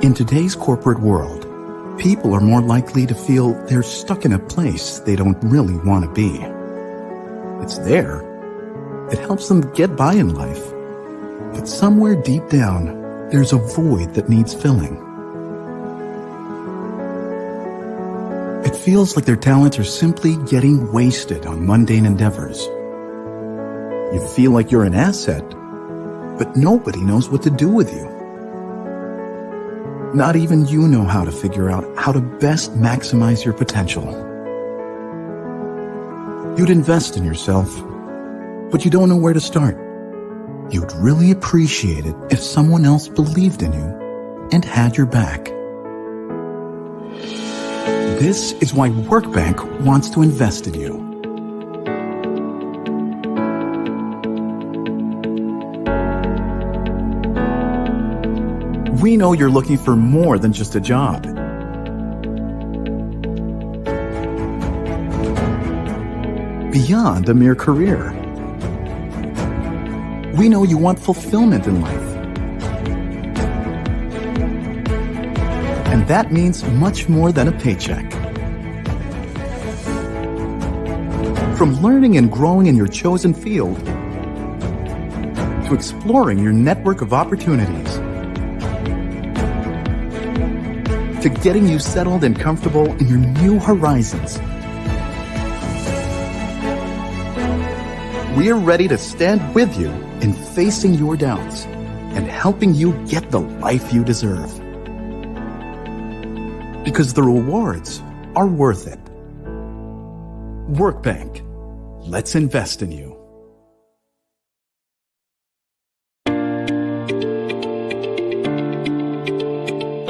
In today's corporate world, people are more likely to feel they're stuck in a place they don't really want to be. It's there. It helps them get by in life. But somewhere deep down, there's a void that needs filling. It feels like their talents are simply getting wasted on mundane endeavors. You feel like you're an asset, but nobody knows what to do with you. Not even you know how to figure out how to best maximize your potential. You'd invest in yourself, but you don't know where to start. You'd really appreciate it if someone else believed in you and had your back. This is why Workbank wants to invest in you. We know you're looking for more than just a job. Beyond a mere career. We know you want fulfillment in life. And that means much more than a paycheck. From learning and growing in your chosen field, to exploring your network of opportunities, to getting you settled and comfortable in your new horizons. We're ready to stand with you in facing your doubts and helping you get the life you deserve. Because the rewards are worth it. Workbank. Let's invest in you.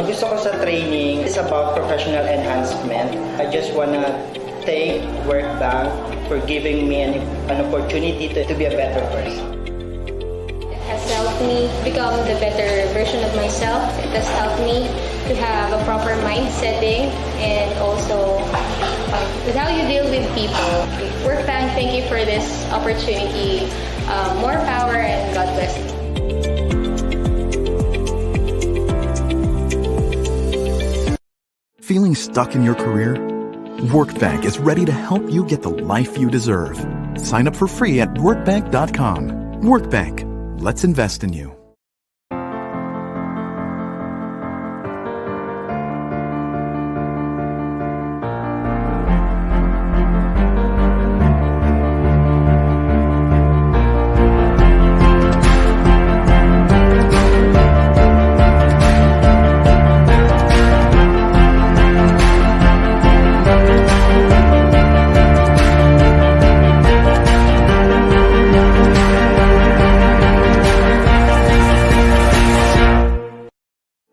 Gusto ko sa training is about professional enhancement. I just wanna thank Workbank for giving me an opportunity to be a better person. It has helped me become the better version of myself. It has helped me to have a proper mind setting and also with how you deal with people. Workbank, thank you for this opportunity. More power and God bless you. Feeling stuck in your career? Workbank is ready to help you get the life you deserve. Sign up for free at workbank.com. Workbank. Let's invest in you.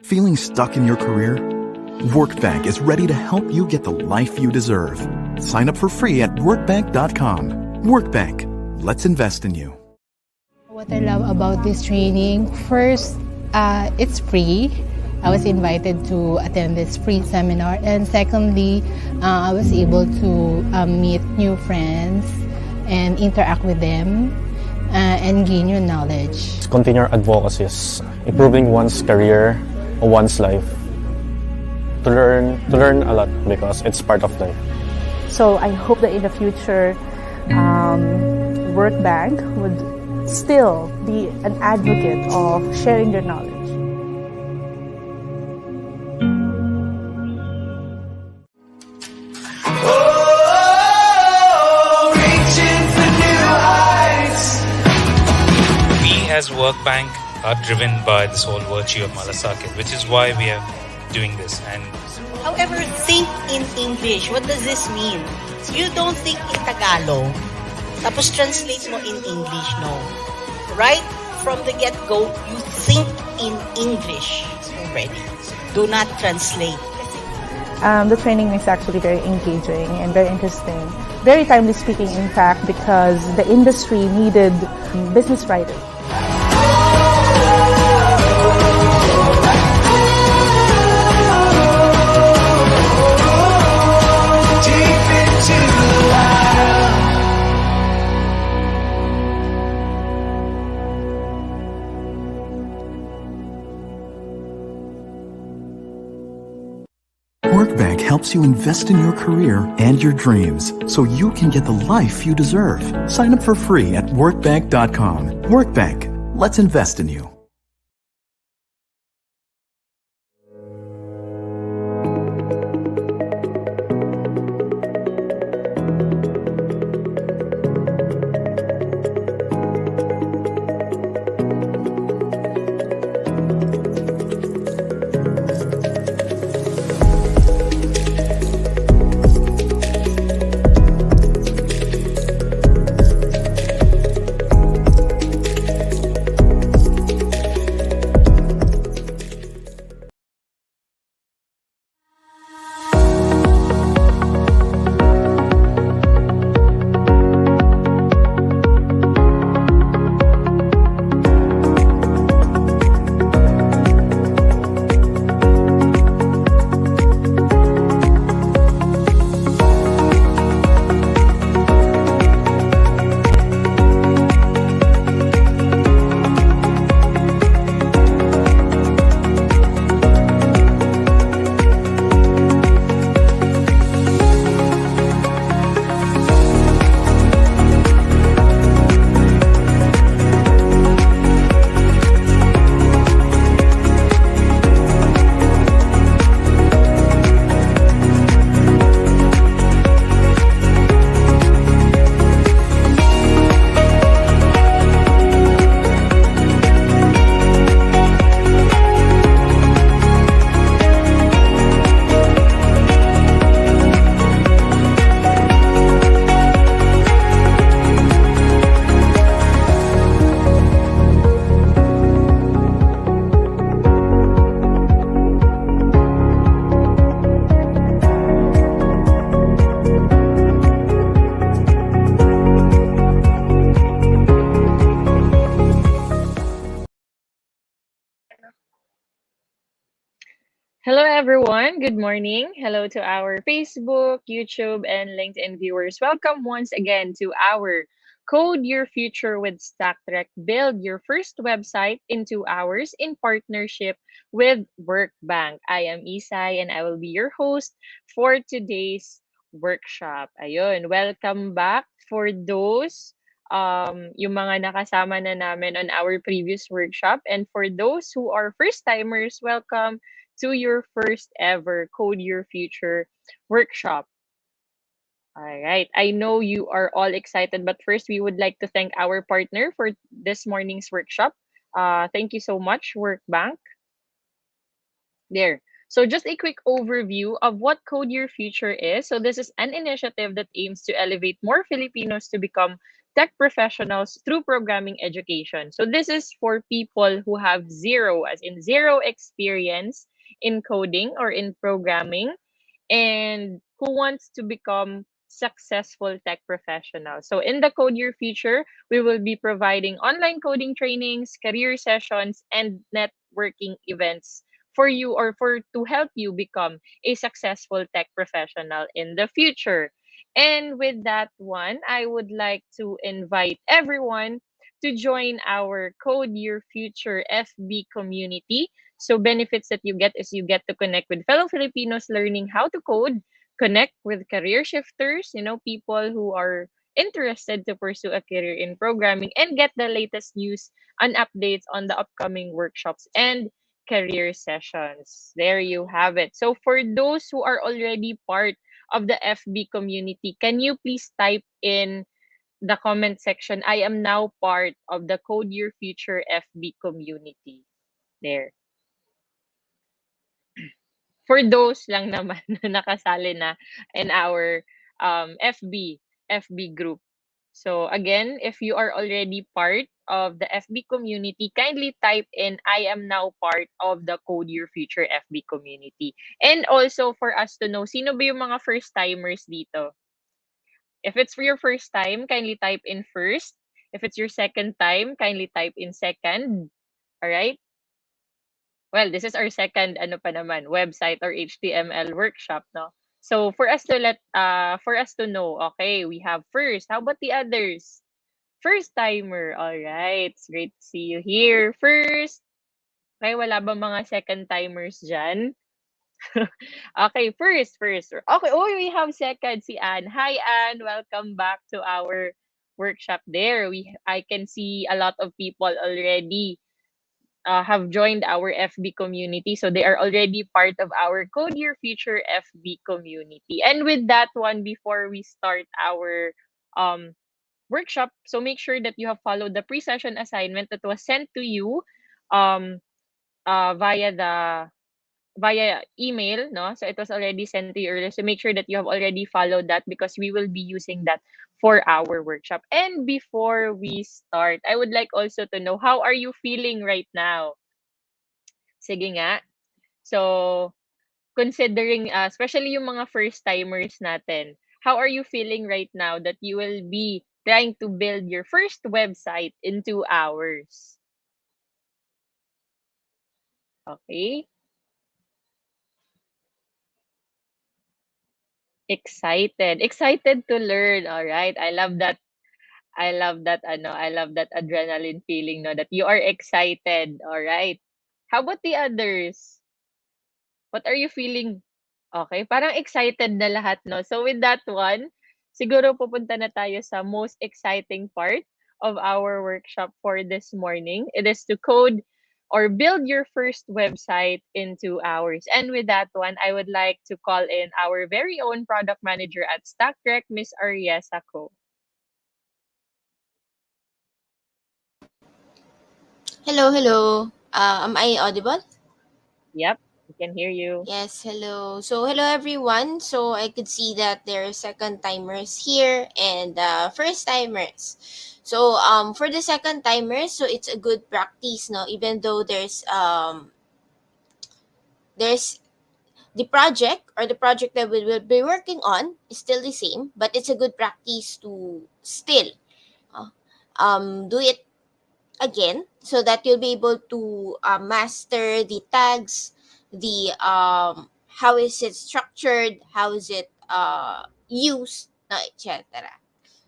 Feeling stuck in your career? Workbank is ready to help you get the life you deserve. Sign up for free at workbank.com. Workbank. Let's invest in you. What I love about this training, first, it's free. I was invited to attend this free seminar. And secondly, I was able to meet new friends and interact with them and gain new knowledge. Continue advocacy is improving one's career, one's life, to learn a lot because it's part of life. So I hope that in the future, Workbank would still be an advocate of sharing their knowledge. We as Workbank are driven by this whole virtue of malasakit, which is why we are doing this. And however, think in English. What does this mean? You don't think in Tagalog, tapos translate mo in English, no. Right from the get-go, you think in English already. Do not translate. The training is actually very engaging and very interesting. Very timely speaking, in fact, because the industry needed business writers. Workbank helps you invest in your career and your dreams so you can get the life you deserve. Sign up for free at workbank.com. Workbank, let's invest in you. Hello, everyone. Good morning. Hello to our Facebook, YouTube, and LinkedIn viewers. Welcome once again to our Code Your Future with StackTrek. Build your first website in 2 hours in partnership with Workbank. I am Isai and I will be your host for today's workshop. Ayun, welcome back for those yung mga nakasama na namin on our previous workshop. And for those who are first timers, welcome to your first ever Code Your Future workshop. All right. I know you are all excited, but first we would like to thank our partner for this morning's workshop. Thank you so much, Workbank. There. So just a quick overview of what Code Your Future is. So this is an initiative that aims to elevate more Filipinos to become tech professionals through programming education. So this is for people who have zero, as in zero experience in coding or in programming, and who wants to become successful tech professionals. So in the Code Your Future, we will be providing online coding trainings, career sessions, and networking events for you or for to help you become a successful tech professional in the future. And with that one, I would like to invite everyone to join our Code Your Future FB community. So benefits that you get is you get to connect with fellow Filipinos learning how to code, connect with career shifters, people who are interested to pursue a career in programming, and get the latest news and updates on the upcoming workshops and career sessions. There you have it. So for those who are already part of the FB community, can you please type in the comment section, I am now part of the Code Your Future FB community. There. For those lang naman na nakasali na in our FB group. So again, if you are already part of the FB community, kindly type in I am now part of the Code Your Future FB community. And also for us to know, sino ba yung mga first timers dito? If it's for your first time, kindly type in first. If it's your second time, kindly type in second. All right? Well, this is our second ano pa naman, website or HTML workshop, no? So for us to know, okay, we have first. How about the others? First timer. All right. It's great to see you here. First. Okay, wala ba mga second timers diyan? Okay, first. Okay, oh, we have second si Anne. Hi, Anne. Welcome back to our workshop there. I can see a lot of people already have joined our FB community. So they are already part of our Code Your Future FB community. And with that one, before we start our um, workshop, so make sure that you have followed the pre-session assignment that was sent to you um, via email, no? So it was already sent to you earlier. So make sure that you have already followed that because we will be using that for our workshop. And before we start, I would like also to know, how are you feeling right now? Sige nga. So, considering, especially yung mga first-timers natin, how are you feeling right now that you will be trying to build your first website in 2 hours? Okay? Excited. Excited to learn. All right. I love that. I love that adrenaline feeling, no, that you are excited. All right. How about the others? What are you feeling? Okay, parang excited na lahat, no? So with that one, siguro pupunta na tayo sa most exciting part of our workshop for this morning. It is to code or build your first website in 2 hours. And with that one, I would like to call in our very own product manager at StackTrek, Miss Ariesa Ko. Hello. Am I audible? Yep, we can hear you. Yes, hello. So, hello everyone. So, I could see that there are second timers here and first timers. So, for the second timers, so it's a good practice, no? Even though there's the project or the project that we will be working on is still the same, but it's a good practice to still uh, do it again so that you'll be able to master the tags, the how is it structured, how is it used, etc.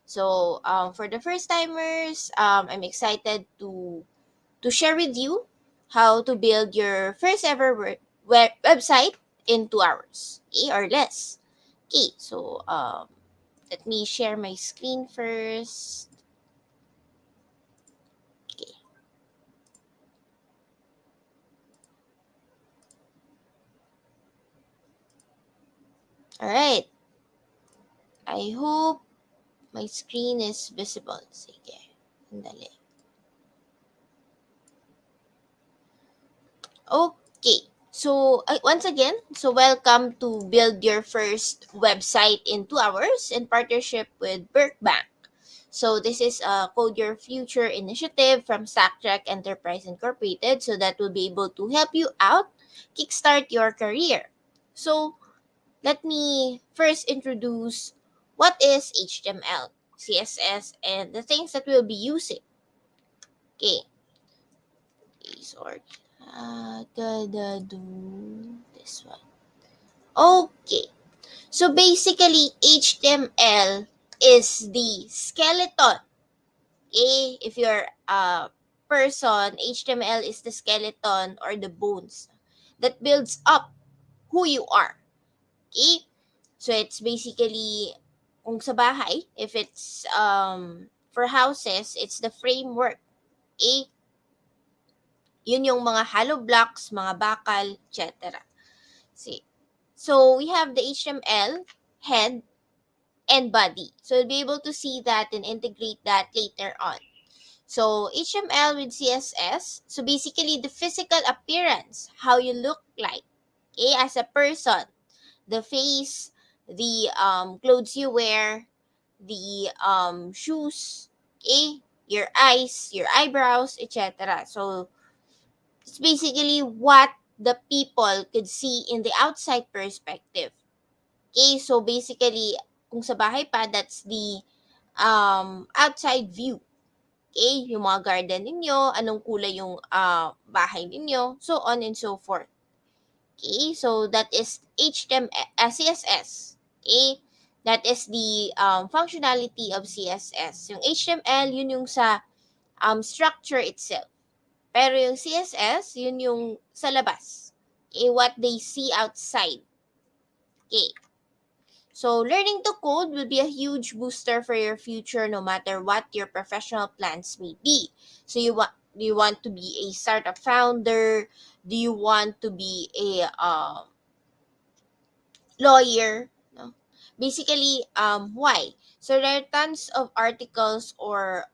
So for the first timers, I'm excited to share with you how to build your first ever website in 2 hours, okay, or less. Okay, so let me share my screen first. Okay. All right. I hope my screen is visible. Sige. Sandali. Okay. So, once again, so welcome to Build Your First Website in 2 hours in partnership with Workbank. So, this is a Code Your Future initiative from StackTrek Enterprise Incorporated, so that will be able to help you out, kickstart your career. So, let me first introduce what is HTML, CSS, and the things that we'll be using. Okay. Sorry. Gotta do this one. Okay. So basically, HTML is the skeleton. Okay? If you're a person, HTML is the skeleton or the bones that builds up who you are. Okay? So it's basically, kung sa bahay, if it's for houses, it's the framework. Okay? Yun yung mga hollow blocks, mga bakal, etc. See. So we have the HTML, head, and body. So you'll be able to see that and integrate that later on. So HTML with CSS, so basically the physical appearance, how you look like, okay, as a person, the face, the clothes you wear, the shoes, okay, your eyes, your eyebrows, etc. So it's basically what the people could see in the outside perspective. Okay, so basically, kung sa bahay pa, that's the outside view. Okay, yung mga garden ninyo, anong kulay yung bahay ninyo, so on and so forth. Okay, so that is HTML, CSS. Okay, that is the functionality of CSS. Yung HTML, yun yung sa structure itself. Pero yung CSS, yun yung sa labas. Okay, what they see outside. Okay. So learning to code will be a huge booster for your future no matter what your professional plans may be. So do you want to be a startup founder? Do you want to be a lawyer? No. Basically, why? So there are tons of articles or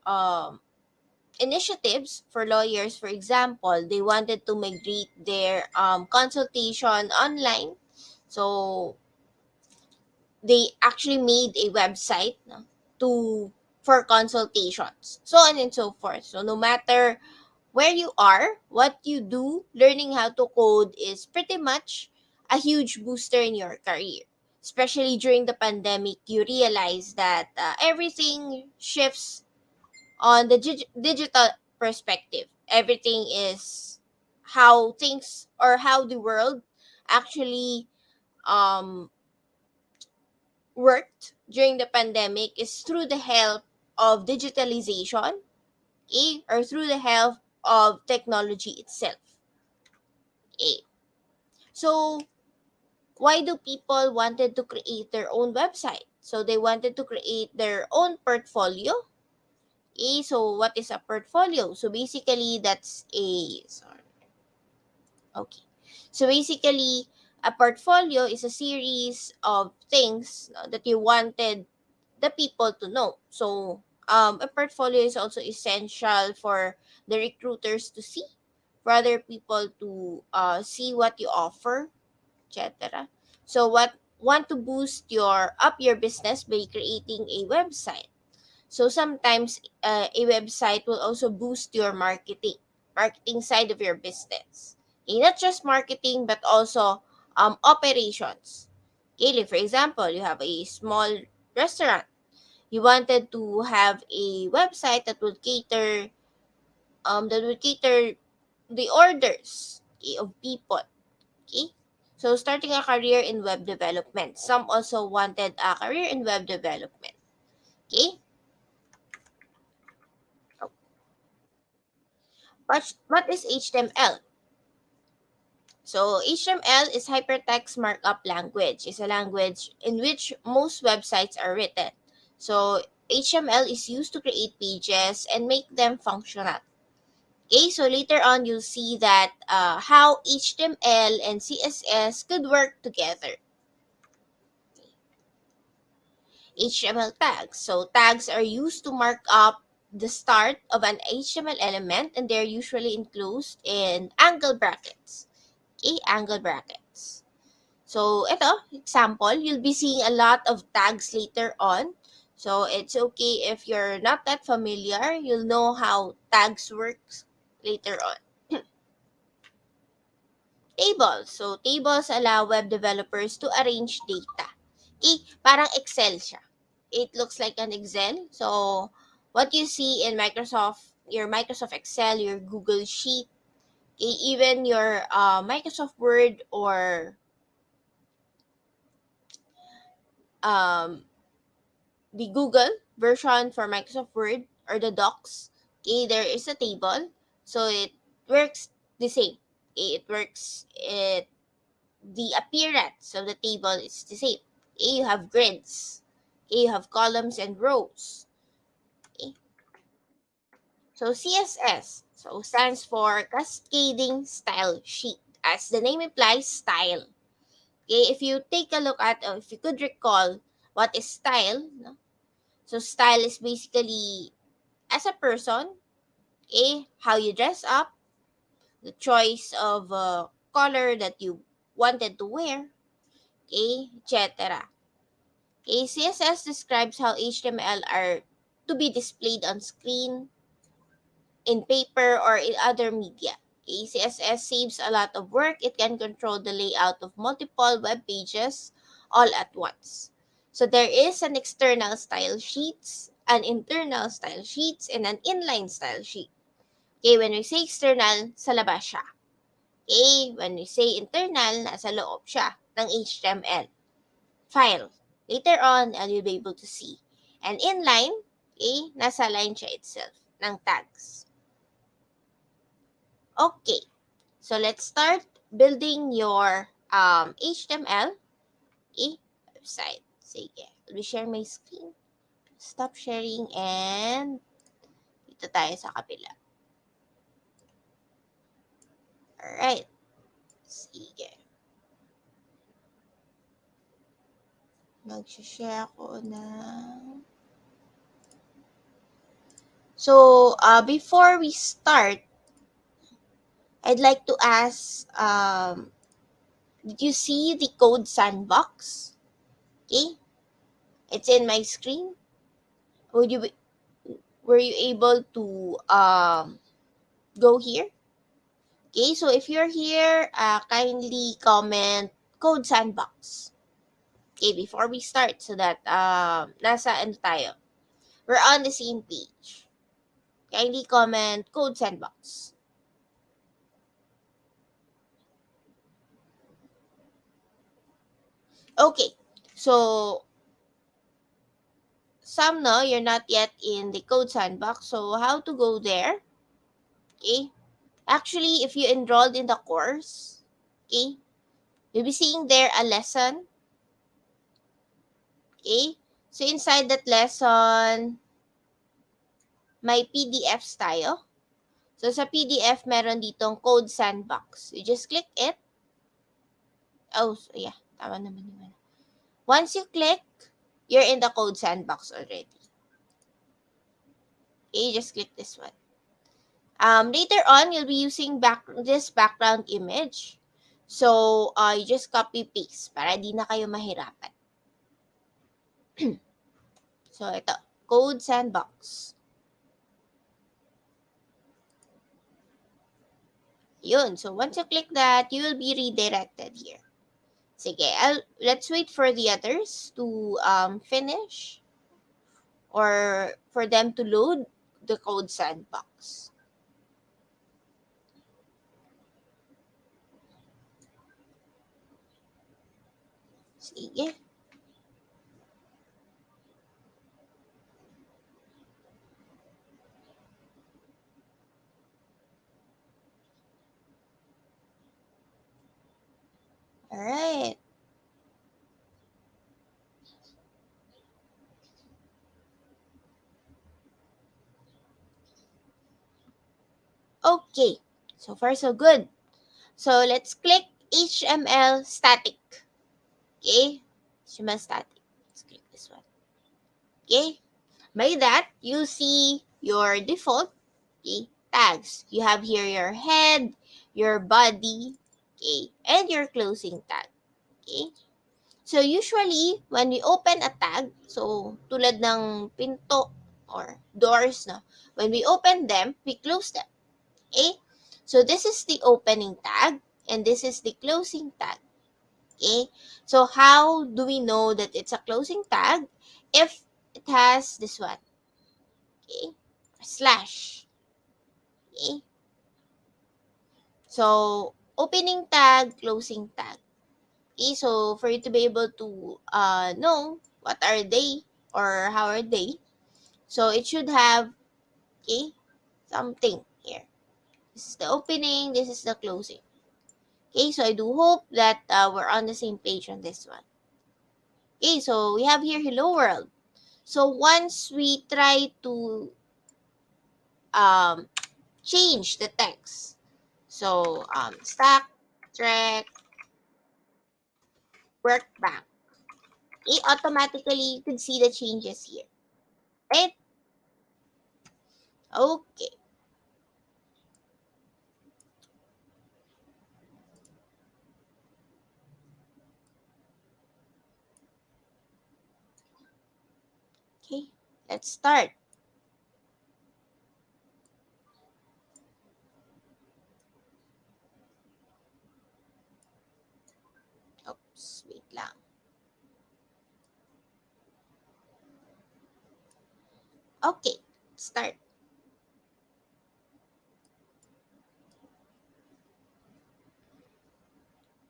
initiatives for lawyers. For example, they wanted to migrate their consultation online. So they actually made a website, no, to for consultations, so on and so forth. So no matter where you are, what you do, learning how to code is pretty much a huge booster in your career. Especially during the pandemic, you realize that everything shifts on the digital perspective. Everything is how things or how the world actually um worked during the pandemic is through the help of digitalization, or through the help of technology itself. Okay. So why do people wanted to create their own website? So they wanted to create their own portfolio. Okay, so what is a portfolio? So basically that's a sorry. Okay. So basically a portfolio is a series of things, that you wanted the people to know. So a portfolio is also essential for the recruiters to see, for other people to see what you offer, etc. So what want to boost your business by creating a website. So sometimes a website will also boost your marketing side of your business. Okay, not just marketing but also operations. Okay, like for example, you have a small restaurant. You wanted to have a website that would cater the orders, okay, of people. Okay. So starting a career in web development. Some also wanted a career in web development. Okay. What is HTML? So HTML is hypertext markup language. It's a language in which most websites are written. So HTML is used to create pages and make them functional. Okay, so later on you'll see that how HTML and CSS could work together. HTML tags. So tags are used to mark up the start of an HTML element, and they're usually enclosed in angle brackets. Okay, angle brackets. So ito, example, you'll be seeing a lot of tags later on. So it's okay if you're not that familiar, you'll know how tags works later on. Tables. So tables allow web developers to arrange data. Okay, parang Excel siya. It looks like an Excel. So what you see in your Microsoft Excel, your Google Sheet, okay, even your Microsoft Word or um, the Google version for Microsoft Word or the Docs, okay, there is a table. So it works the same. Okay, the appearance of the table is the same. Okay, you have grids. Okay, you have columns and rows. Okay. So CSS, so stands for Cascading Style Sheet. As the name implies, style. Okay, if you take a look at, or if you could recall what is style, no? So style is basically as a person, okay, how you dress up, the choice of color that you wanted to wear, okay, etc. Okay, CSS describes how HTML are to be displayed on screen, in paper, or in other media. Okay, CSS saves a lot of work. It can control the layout of multiple web pages all at once. So there is an external style sheets, an internal style sheets, and an inline style sheet. Okay, when we say external, sa labas siya. Okay, when we say internal, nasa loob siya ng HTML file. Later on, you'll be able to see. And inline, okay, nasa line siya itself ng tags. Okay, so let's start building your HTML website. Sige, let me share my screen. Stop sharing and dito tayo sa kabila. Alright. Sige. Mag-share ako na. So, before we start, I'd like to ask, did you see the code sandbox? Okay. It's in my screen. Were you able to go here? Okay, so if you're here, kindly comment code sandbox. Okay, before we start so that nasa ano tayo. We're on the same page. Kindly comment code sandbox. Okay, so some know you're not yet in the code sandbox. So how to go there? Okay, actually, if you enrolled in the course, okay, you'll be seeing there a lesson. Okay, so inside that lesson, may PDFs tayo. So sa PDF, meron ditong code sandbox. You just click it. Oh, so yeah, tama naman yun. Once you click, you're in the code sandbox already. Okay, just click this one. Later on, you'll be using this background image. So, you just copy paste para di na kayo mahirapan. So, ito, code sandbox. Yun. So, once you click that, you will be redirected here. Sige, let's wait for the others to finish or for them to load the code sandbox. Sige. Alright. Okay. So far, so good. So, let's click HTML static. Okay? HTML static. Let's click this one. Okay? By that, you see your default tags. You have here your head, your body, okay, and your closing tag. Okay? So, usually, when we open a tag, so, tulad ng pinto or doors, no? When we open them, we close them. Okay? So, this is the opening tag, and this is the closing tag. Okay? So, how do we know that it's a closing tag? If it has this one. Okay? Slash. Okay? So, opening tag, closing tag. Okay? So, for you to be able to know what are they or how are they, so it should have, okay, something here. This is the opening, this is the closing. Okay, so I do hope that we're on the same page on this one. Okay, so we have here hello world. So once we try to change the text, so StackTrek Workbank, okay, automatically you can see the changes here, right? Okay. Okay, let's start. Oops, wait lang. Okay, start.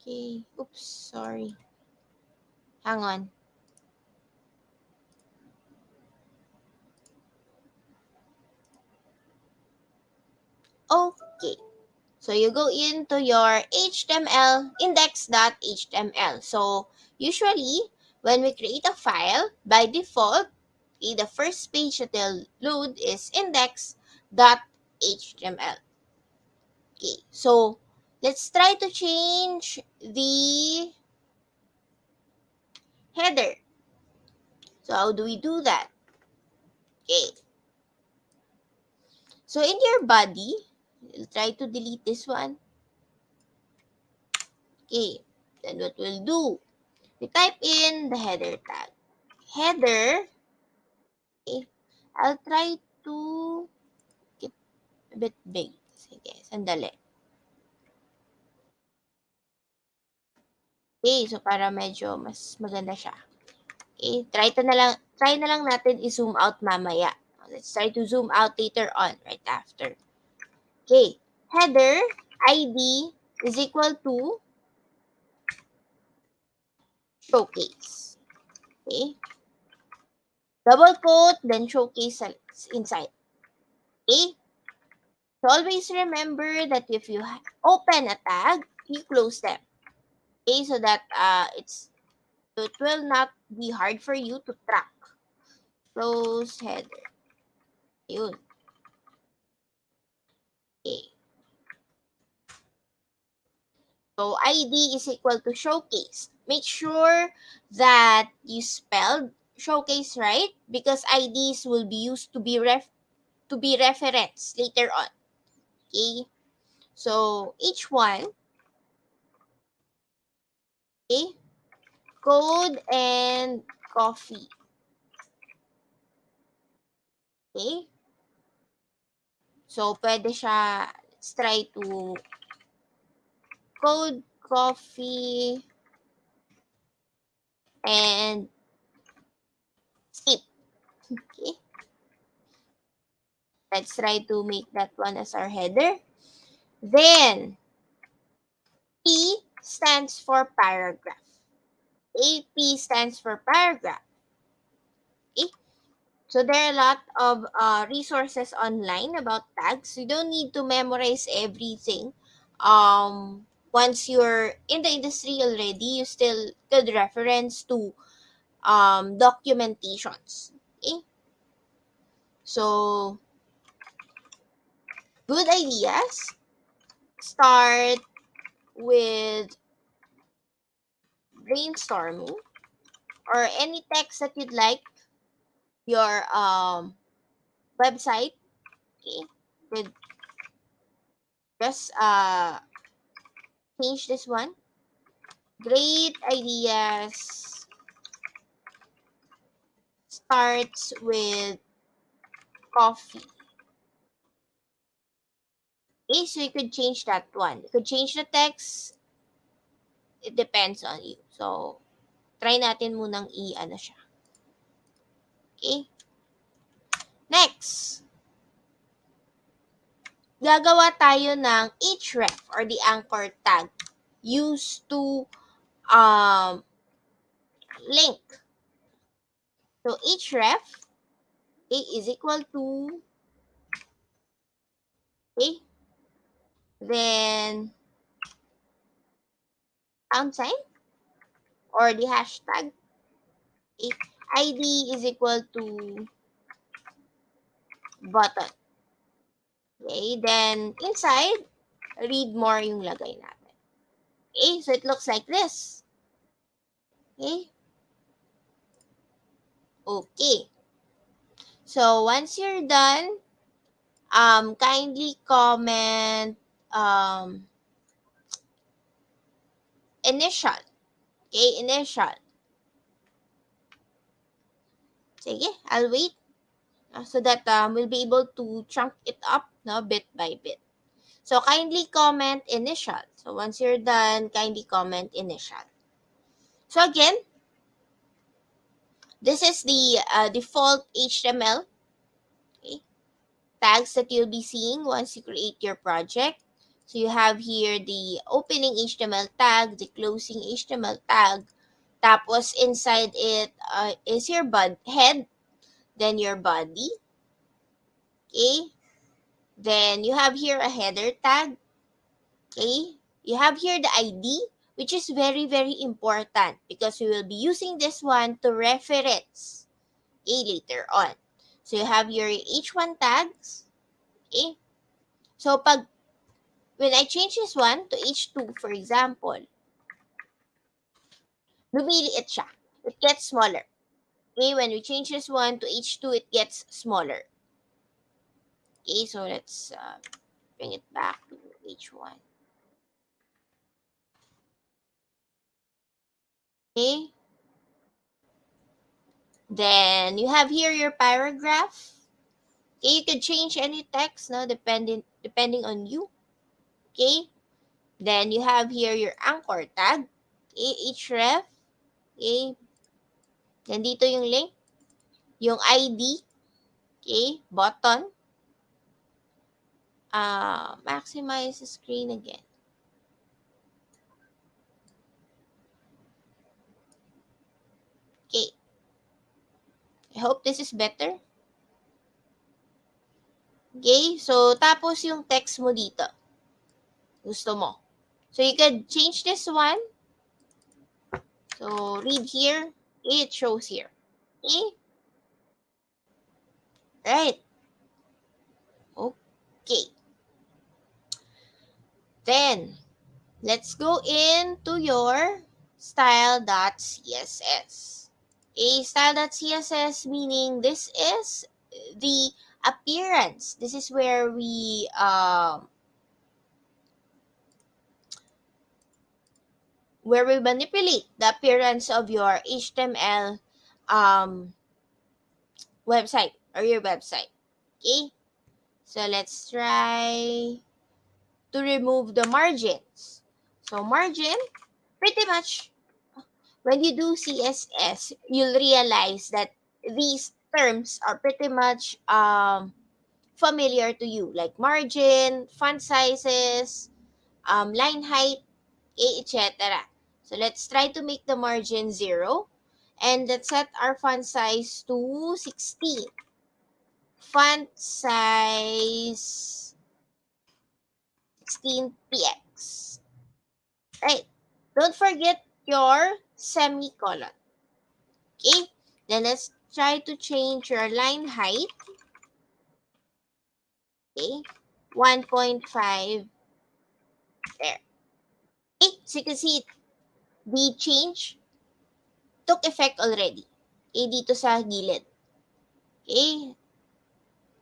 Okay, oops, sorry. Hang on. Okay. So you go into your HTML index.html. So usually when we create a file, by default, the first page that they'll load is index.html. Okay, so let's try to change the header. So how do we do that? Okay, so in your body, we'll try to delete this one. Okay, then what we'll do, we type in the header tag. Header, okay, I'll try to keep a bit big. Sige, sandali. Okay, so para medyo mas maganda siya. Okay, try na lang natin i-zoom out mamaya. Let's try to zoom out later on, right after. Okay, header ID is equal to showcase. Okay, double quote, then showcase inside. Okay, so always remember that if you open a tag, you close them. Okay, so that it will not be hard for you to track. Close header. Yun. Okay. So ID is equal to showcase. Make sure that you spelled showcase right, because IDs will be used to be referenced later on. Okay. So each one, okay, code and coffee. Okay. So pwede siya, let's try to code, coffee, and skip. Okay. Let's try to make that one as our header. Then, P stands for paragraph. AP stands for paragraph. Okay. So there are a lot of resources online about tags. You don't need to memorize everything. Once you're in the industry already, you still could reference to documentations. Okay. So good ideas start with brainstorming or any text that you'd like your website. Okay, with just change this one. Great ideas starts with coffee. Okay, so you could change that one. You could change the text. It depends on you. So, try natin munang i-ano siya. Okay? Next, gagawa tayo ng href or the anchor tag used to link. So, href is equal to, okay, then pound sign or the hashtag. Okay, ID is equal to button. Okay, then inside, read more yung lagay natin. Okay, so it looks like this. Okay. Okay. So once you're done, kindly comment initial. Okay, initial. Sige, I'll wait so that we'll be able to chunk it up bit by bit. So kindly comment initial. So once you're done, kindly comment initial. So again, this is the default HTML tags that you'll be seeing once you create your project. So you have here the opening HTML tag, the closing HTML tag. Tapos inside it is your head, then your body. Okay. Then you have here a header tag. Okay, you have here the ID, which is very, very important because we will be using this one to reference, okay, later on. So you have your H1 tags, okay. So when I change this one to H2, for example, lumiliit siya. It gets smaller. Okay, when we change this one to H2, it gets smaller. Okay, so let's bring it back to H1. Okay. Then you have here your paragraph. Okay, you can change any text, no, depending on you. Okay. Then you have here your anchor tag. Okay, href. Okay. Then dito yung link, yung ID. Okay, button. Maximize the screen again. Okay. I hope this is better. Okay, so tapos yung text mo dito. Gusto mo. So you can change this one. So read here. Okay, it shows here. Okay. Right. Okay. Then let's go into your style.css. A style.css meaning this is the appearance. This is where we manipulate the appearance of your HTML website or your website. Okay, so let's try to remove the margins. So margin, pretty much when you do CSS, you'll realize that these terms are pretty much familiar to you, like margin, font sizes, line height, etc. So let's try to make the margin 0 and let's set our font size to 16. Font size 16px. Right. Don't forget your semicolon. Okay. Then let's try to change your line height. Okay. 1.5 there. Okay. So you can see the change took effect already. Okay. Dito sa gilid. Okay.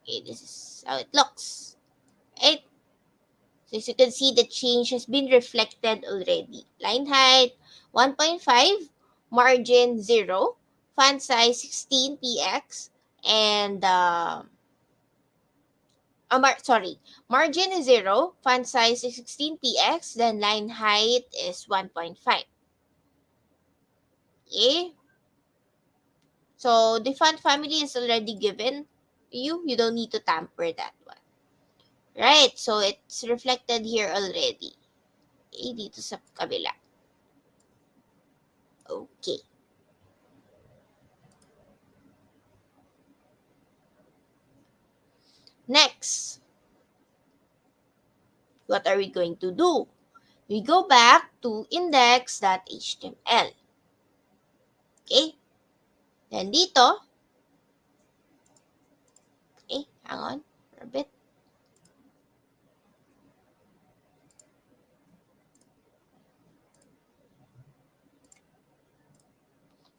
Okay. This is how it looks. Right. So as you can see, the change has been reflected already. Line height, 1.5, margin 0, font size 16px, and, margin is 0, font size is 16px, then line height is 1.5. Okay? So the font family is already given to you. You don't need to tamper that one. Right? So it's reflected here already. Okay, dito sa kabila. Okay. Next, what are we going to do? We go back to index.html. Okay? Then dito, okay, hang on for a bit.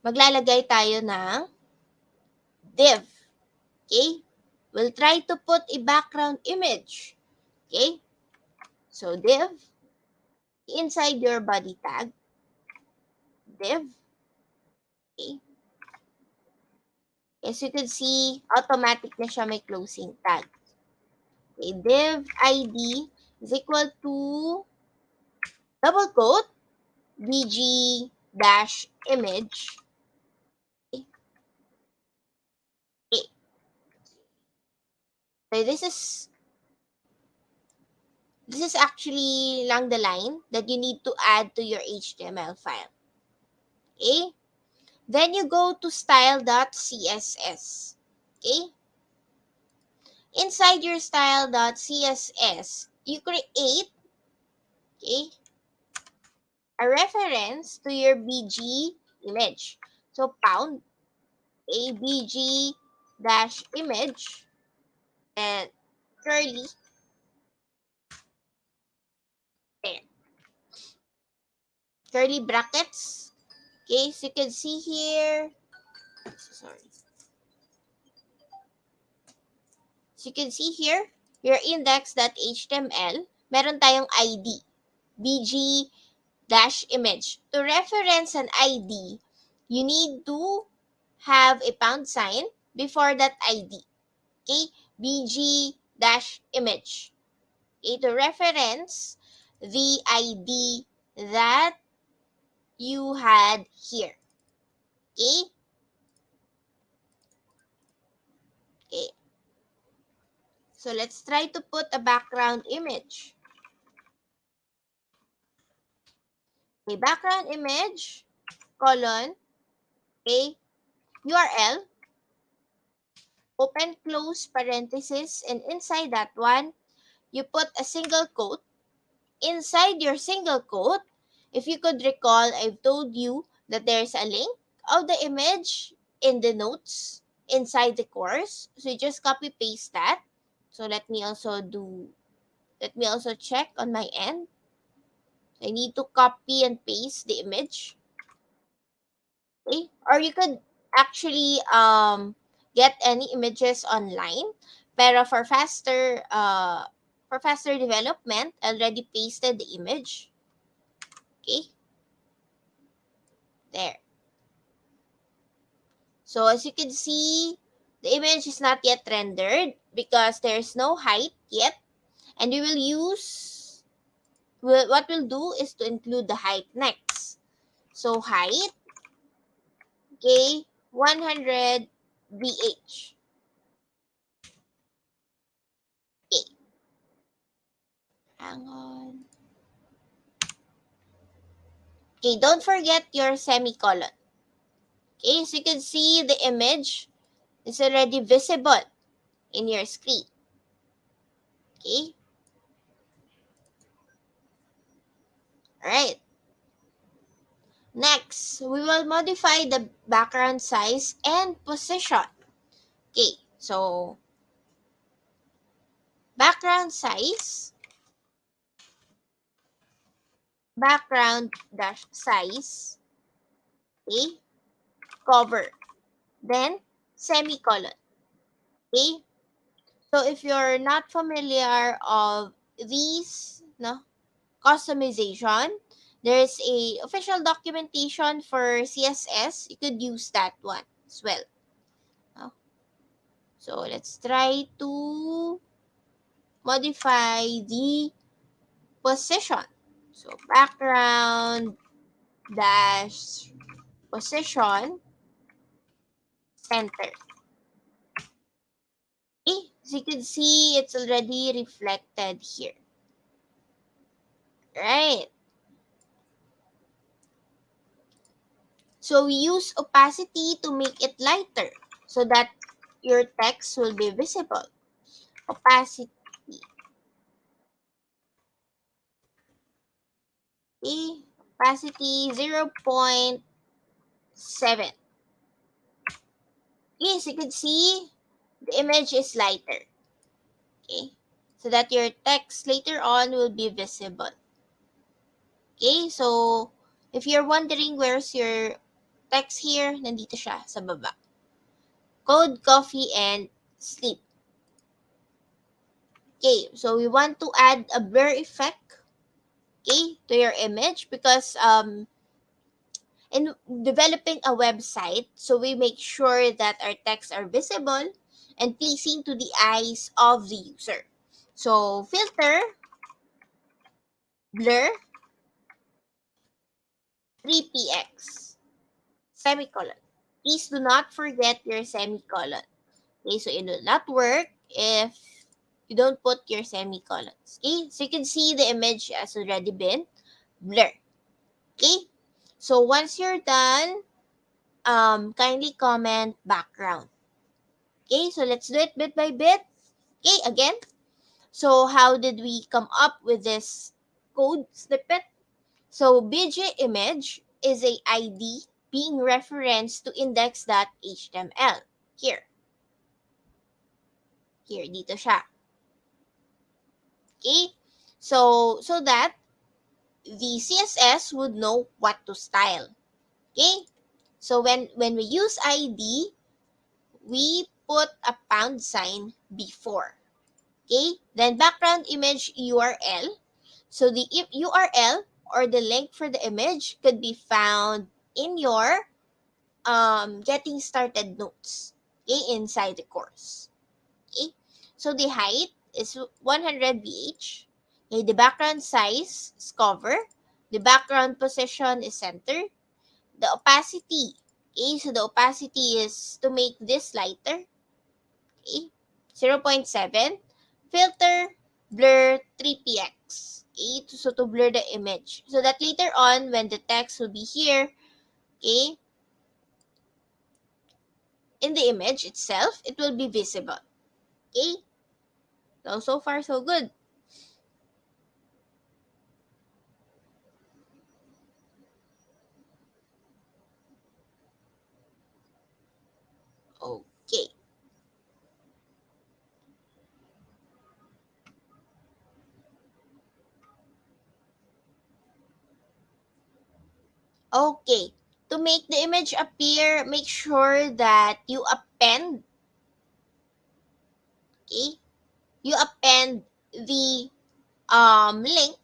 Maglalagay tayo ng div. Okay? We'll try to put a background image. Okay? So div, inside your body tag, div. Okay? As you can see, automatic na siya may closing tag. Okay, div ID is equal to double quote bg dash image. Okay. Okay. So this is actually along the line that you need to add to your HTML file. Okay? Then you go to style.css. Okay? Inside your style.css, you create Okay? A reference to your BG image. So pound ABG dash image and curly there. Curly brackets. Okay, so you can see here. Sorry. So you can see here, your index.html, meron tayong ID, bg-image. To reference an ID, you need to have a pound sign before that ID. Okay, bg-image. Okay, to reference the ID that you had here. Okay? Okay. So let's try to put a background image. Okay, background image, colon, okay, URL, open close parenthesis, and inside that one, you put a single quote. Inside your single quote, if you could recall, I've told you that there's a link of the image in the notes inside the course. So you just copy paste that. So let me also check on my end. I need to copy and paste the image. Okay? Or you could actually get any images online. Pero for faster development, I already pasted the image. Okay? There. So as you can see, the image is not yet rendered because there's no height yet. And we will use, what we'll do is to include the height next. So height, okay, 100 VH. Okay, hang on. Okay, don't forget your semicolon. Okay, so you can see the image is already visible in your screen. Okay, alright. Next, we will modify the background size and position. Okay, so background size, background dash size, okay, cover, then semicolon. Okay, so if you're not familiar of these, no, customization, there's a official documentation for CSS. You could use that one as well. No? So let's try to modify the position. So background dash position center. Okay, so you can see it's already reflected here. Right. So we use opacity to make it lighter so that your text will be visible. Opacity. Okay, opacity 0.7. Okay, so you can see the image is lighter. Okay, so that your text later on will be visible. Okay, so if you're wondering where's your text here, nandito siya sa baba. Code, coffee, and sleep. Okay, so we want to add a blur effect, okay, to your image because in developing a website, so we make sure that our texts are visible and pleasing to the eyes of the user. So filter, blur, 3px, semicolon. Please do not forget your semicolon. Okay, so it will not work if you don't put your semicolons. Okay, so you can see the image has already been blurred. Okay, so once you're done, kindly comment background. Okay, so let's do it bit by bit. Okay, again. So how did we come up with this code snippet. So BJ image is a ID being referenced to index.html. Here. Here, dito siya. Okay? So that the CSS would know what to style. Okay? So when we use ID, we put a pound sign before. Okay? Then background image URL. So the URL or the link for the image could be found in your getting started notes, okay, inside the course. Okay? So the height is 100 VH. Okay, the background size is cover. The background position is center. The opacity. Okay, so the opacity is to make this lighter. Okay, 0.7. Filter, blur 3px. Okay, so to blur the image. So that later on, when the text will be here, okay, in the image itself, it will be visible. Okay, so far so good. Okay. Okay. To make the image appear, make sure that you append, okay? You append the link.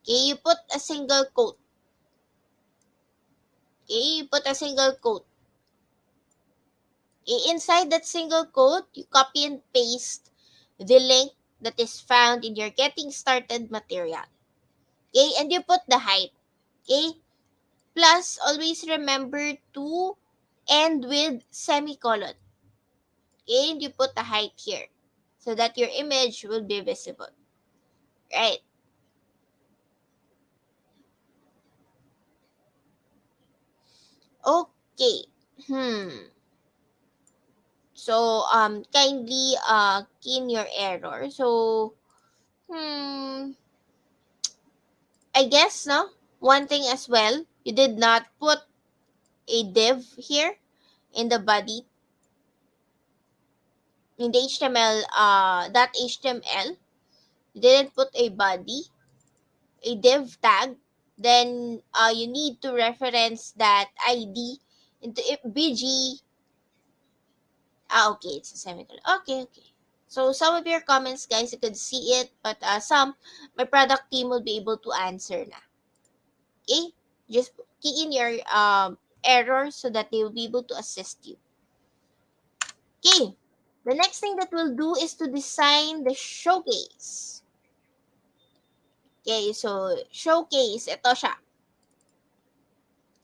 Okay, you put a single quote. Okay, you put a single quote. Okay, inside that single quote, you copy and paste the link that is found in your getting started material. Okay, and you put the height. Okay, plus always remember to end with semicolon. Okay, and you put the height here so that your image will be visible. Right. Okay. So kindly key in your error. So I guess no. One thing as well, you did not put a div here in the body in the HTML that HTML. You didn't put a body, a div tag. Then you need to reference that ID into BG. Okay, it's a semicolon. Okay, okay. So some of your comments, guys, you could see it, but some, my product team will be able to answer na. Okay? Just key in your error so that they will be able to assist you. Okay. The next thing that we'll do is to design the showcase. Okay, so showcase, ito siya.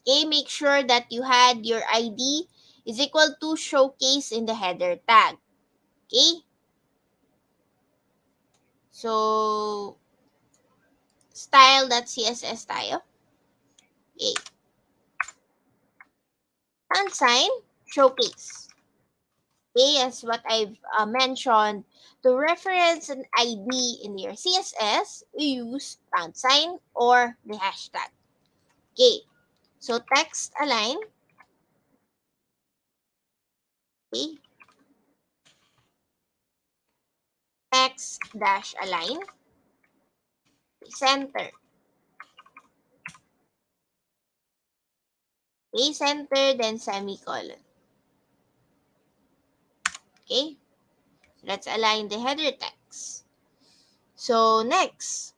Okay, make sure that you had your ID is equal to showcase in the header tag. Okay? So, style.css tayo. Okay. Unsign, showcase. Okay, as what I've mentioned, to reference an ID in your CSS, we use pound sign or the hashtag. Okay, so text align. Okay, text dash align. Center. Okay, center, then semicolon. Okay, so let's align the header text. So next,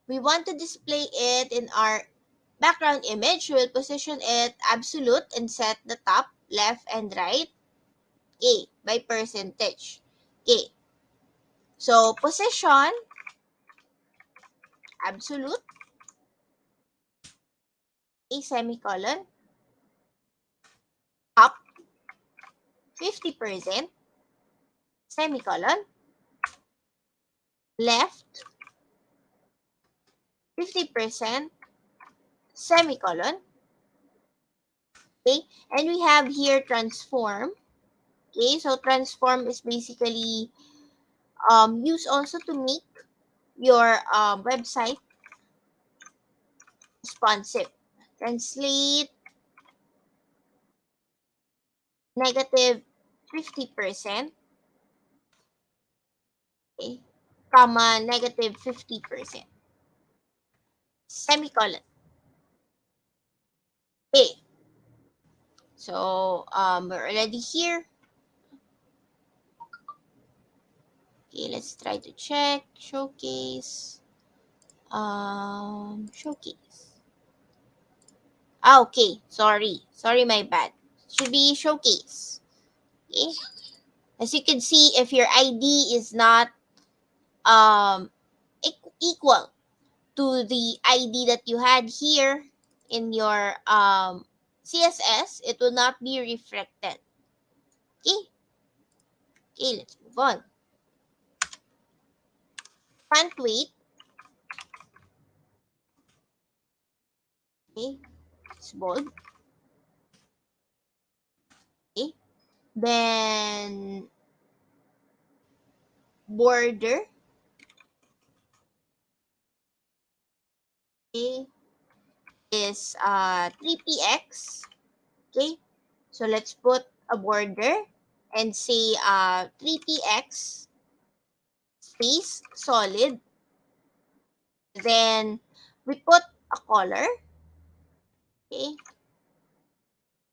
we want to display it in our background image. We'll position it absolute and set the top, left, and right. Okay, by percentage. Okay, so position, absolute, a semicolon, up, 50%, semicolon, left, 50%, semicolon. Okay, and we have here transform. Okay, so transform is basically used also to make your website responsive. Translate negative 50%, okay, comma, negative 50%, semicolon. Okay, so we're already here. Okay, let's try to check. Showcase. Showcase. Ah, okay. Sorry. Sorry, my bad. Should be showcase. Okay. As you can see, if your ID is not equal to the ID that you had here in your CSS, it will not be reflected. Okay. Okay, let's move on. Font weight. Okay. It's bold. Okay. Then border. Okay. Is 3px. Okay. So let's put a border and say 3px space solid. Then we put a color. Okay.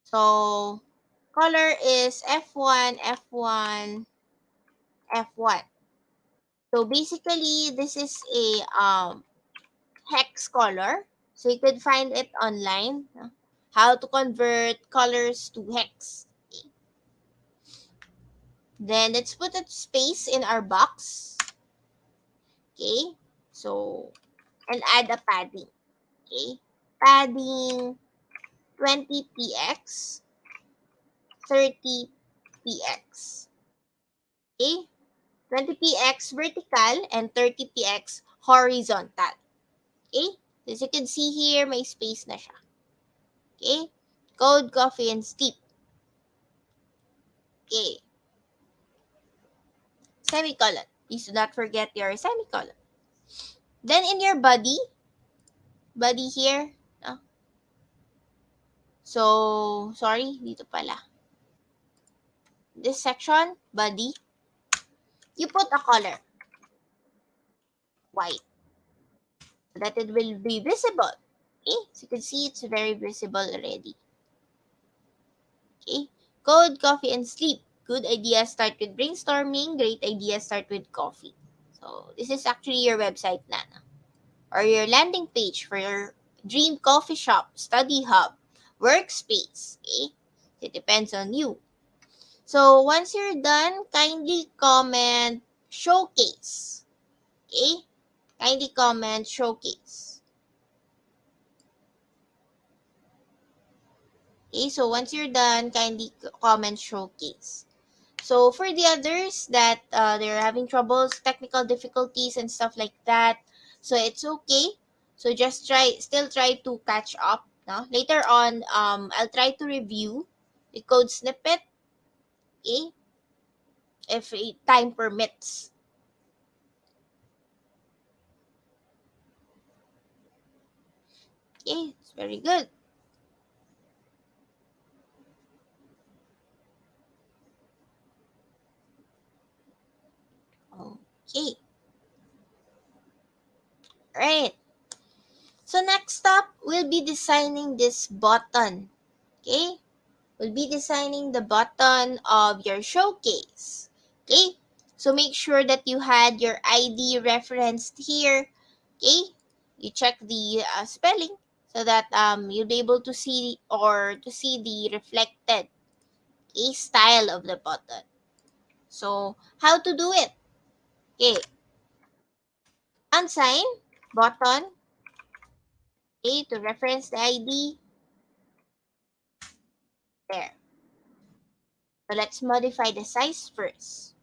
So color is F1, F1, F1. So basically, this is a hex color. So you could find it online. How to convert colors to hex. Okay. Then let's put a space in our box. Okay. So, and add a padding. Okay. Padding 20px, 30px. Okay. 20px vertical and 30px horizontal. Okay. As you can see here, may space na siya. Okay. Code, coffee, and steep. Okay. Semicolon. Please do not forget your semicolon. Then in your body here, so, sorry, dito pala. This section, body, you put a color, white, so that it will be visible. Okay, so you can see it's very visible already. Okay, code, coffee, and sleep. Good ideas start with brainstorming. Great ideas start with coffee. So, this is actually your website na. Or your landing page for your dream coffee shop, study hub, workspace. Okay? It depends on you. So once you're done, kindly comment showcase. Okay? Kindly comment showcase. Okay, so once you're done, kindly comment showcase. So for the others that they're having troubles, technical difficulties and stuff like that, so it's okay. So just still try to catch up. No? Later on, I'll try to review the code snippet, okay, if time permits. Okay, it's very good. Okay. Right. So next up, we'll be designing this button. Okay? We'll be designing the button of your showcase. Okay? So make sure that you had your ID referenced here. Okay? You check the spelling so that you'll be able to see the reflected style of the button. So how to do it? Okay. Unsign button. Okay, to reference the ID. There. So let's modify the size first.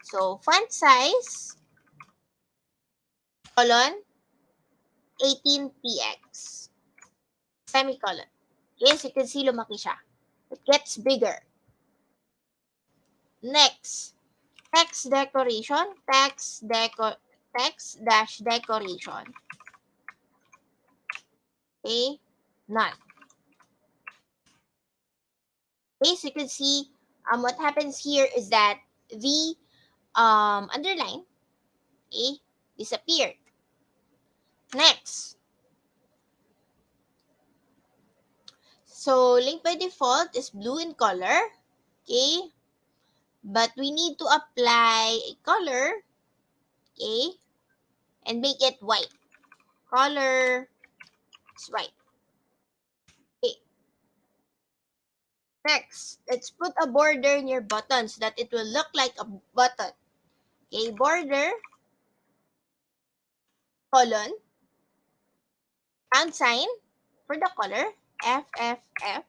So font size, colon, 18px, semicolon. Yes, you can see lumaki siya. It gets bigger. Next, text decoration, text text dash decoration. Okay, none. Okay, so you can see what happens here is that the underline, okay, disappeared. Next, so link by default is blue in color, okay, but we need to apply a color, okay, and make it white. Color is white. Okay. Next, let's put a border in your button so that it will look like a button. Okay, border, colon, pound sign for the color, FFF.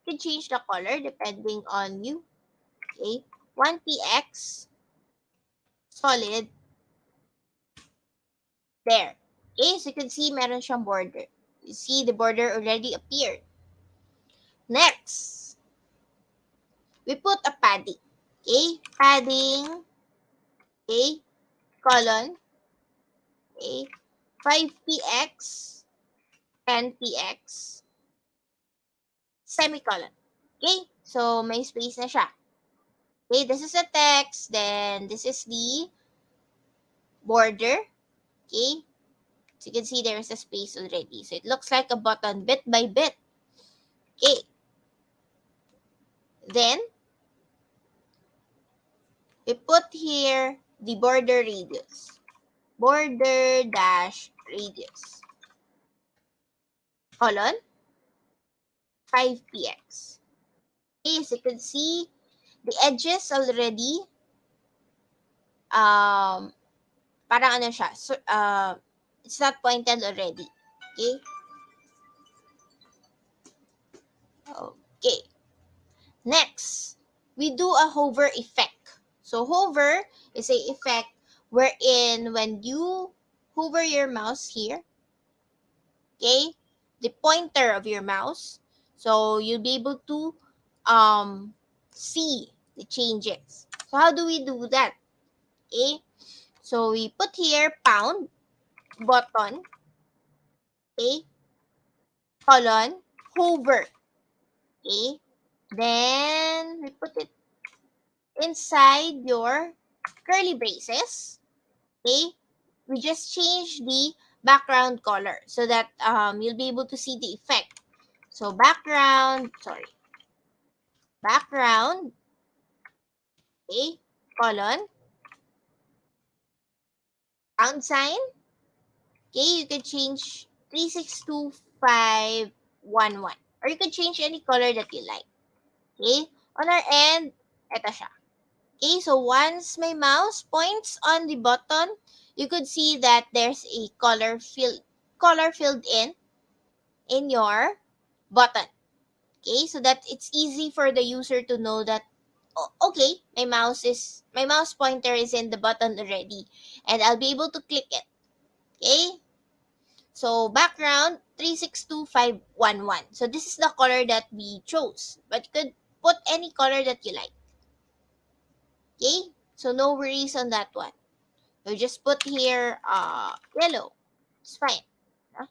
You can change the color depending on you. Okay, 1px, solid, there. Okay, so you can see meron siyang border. You see the border already appeared. Next, we put a padding. Okay, padding, okay, colon, okay, 5px, 10px, semicolon. Okay, so may space na siya. Okay, this is a text, then this is the border. Okay, so you can see there is a space already. So it looks like a button bit by bit. Okay, then we put here the border radius. Border dash radius. Colon, 5px. Okay, so you can see the edges already, parang ano siya, so, it's not pointed already. Okay? Okay. Next, we do a hover effect. So hover is a effect wherein when you hover your mouse here, okay, the pointer of your mouse, so you'll be able to see the changes. So how do we do that? Okay, so we put here pound button, okay, colon, hover, okay, then we put it inside your curly braces, okay, we just change the background color so that you'll be able to see the effect. So background, okay, colon, pound sign, okay, you can change 362511, or you can change any color that you like. Okay, on our end, eto siya. Okay, so once my mouse points on the button, you could see that there's a color filled in your button. Okay, so that it's easy for the user to know that, oh, okay, my mouse pointer is in the button already, and I'll be able to click it. Okay, so background 362511. So this is the color that we chose, but you could put any color that you like. Okay, so no worries on that one. You just put here yellow. It's fine. Huh?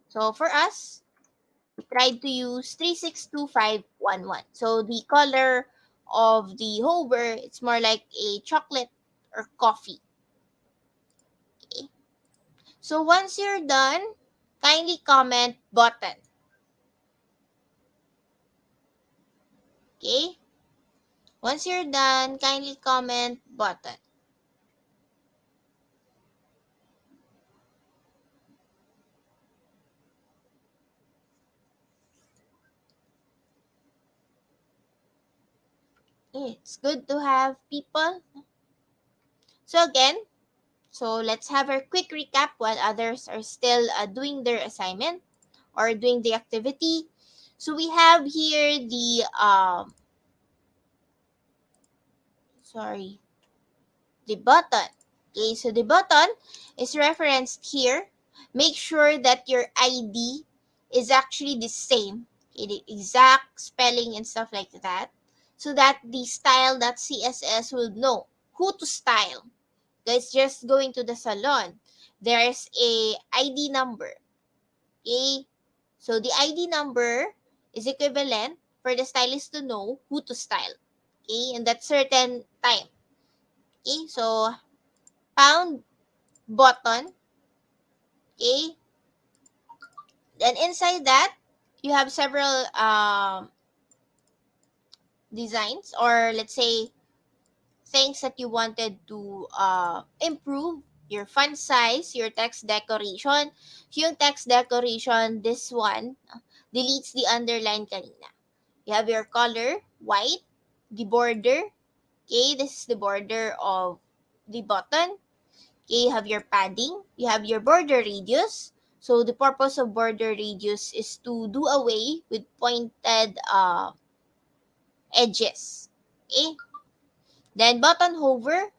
So for us, we tried to use 362511. So the color of the hover, it's more like a chocolate or coffee. Okay. So once you're done, kindly comment button. Okay? Once you're done, kindly comment button. It's good to have people. So again, so let's have a quick recap while others are still doing their assignment or doing the activity. So we have here the the button. Okay, so the button is referenced here. Make sure that your ID is actually the same, okay, the exact spelling and stuff like that, so that the style.css will know who to style. It's just going to the salon. There's a ID number. Okay? So the ID number is equivalent for the stylist to know who to style. Okay? And that certain time. Okay? So pound button. Okay? Then inside that, you have several designs, or let's say things that you wanted to improve. Your font size, your text decoration. Yung text decoration, this one, deletes the underline kanina. You have your color, white, the border. Okay, this is the border of the button. Okay, you have your padding. You have your border radius. So the purpose of border radius is to do away with pointed edges. Okay, then button hover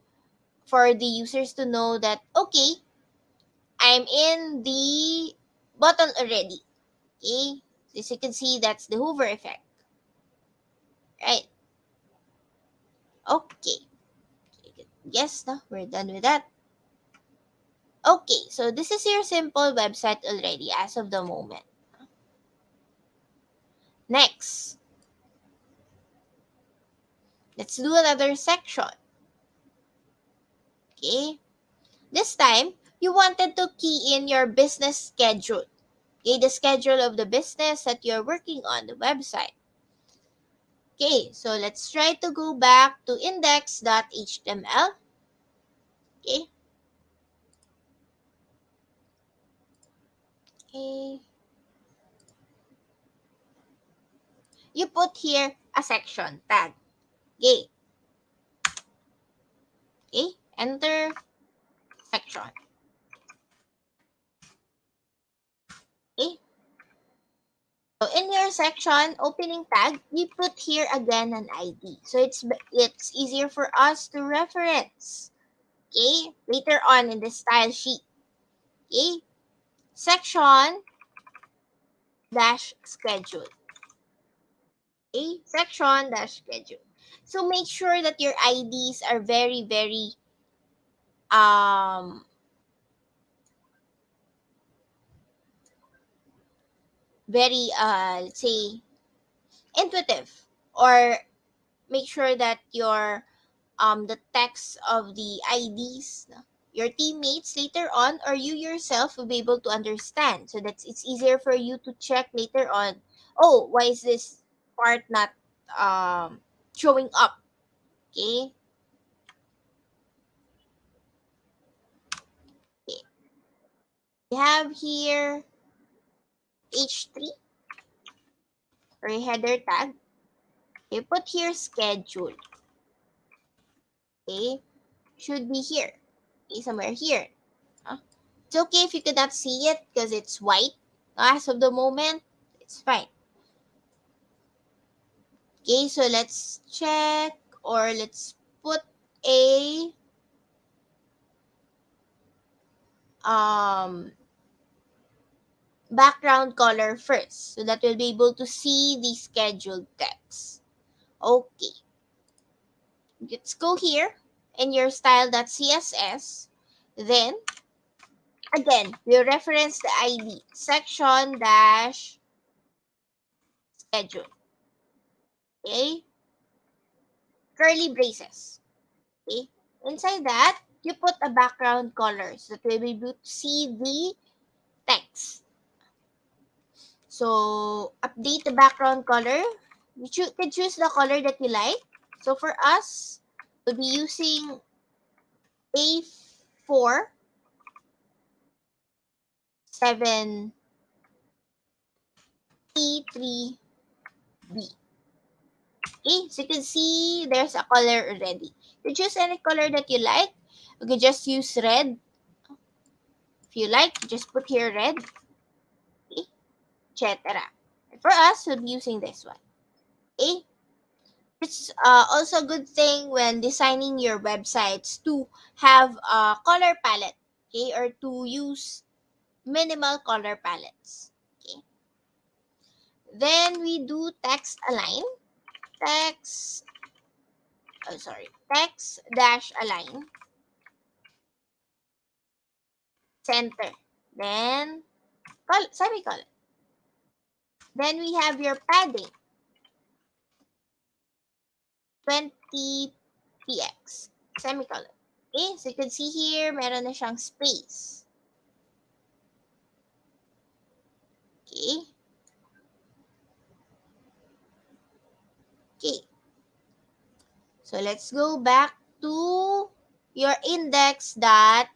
for the users to know that, okay, I'm in the button already. Okay, as you can see, that's the hover effect. Right? Okay. Yes, no, we're done with that. Okay, so this is your simple website already as of the moment. Next, let's do another section. Okay, this time you wanted to key in your business schedule. Okay, the schedule of the business that you're working on, the website. Okay, so let's try to go back to index.html. Okay. Okay. You put here a section tag. Okay. Okay. Enter section. Okay. So in your section opening tag, you put here again an ID. So it's easier for us to reference. Okay. Later on in the style sheet. Okay. Section dash schedule. Okay. Section dash schedule. So make sure that your IDs are very, very um very let's say intuitive, or make sure that your the text of the IDs, your teammates later on or you yourself will be able to understand, so that it's easier for you to check later on, oh, why is this part not showing up. Okay. Okay, we have here h3 or a header tag. Okay, put here schedule. Okay, should be here. Okay, somewhere here. It's okay if you could not see it because it's white. As of the moment, it's fine. Okay, so let's check, or let's put a background color first so that we'll be able to see the scheduled text. Okay. Let's go here in your style.css. Then, again, we'll reference the ID, section dash schedule. Okay. Curly braces. Okay. Inside that, you put a background color so that we'll be able to see the text. So, update the background color. You can choose the color that you like. So, for us, we'll be using A4 7 E3B. Okay, so you can see there's a color already. You choose any color that you like. You can just use red. If you like, just put here red. Okay, etc. For us, we'll be using this one. Okay, it's also a good thing when designing your websites to have a color palette. Okay, or to use minimal color palettes. Okay, then we do text align. Text dash align. center. Then, semicolon. Then we have your padding. 20 px. Semicolon. Okay, so you can see here, meron na siyang space. Okay. Okay. So let's go back to your index.html.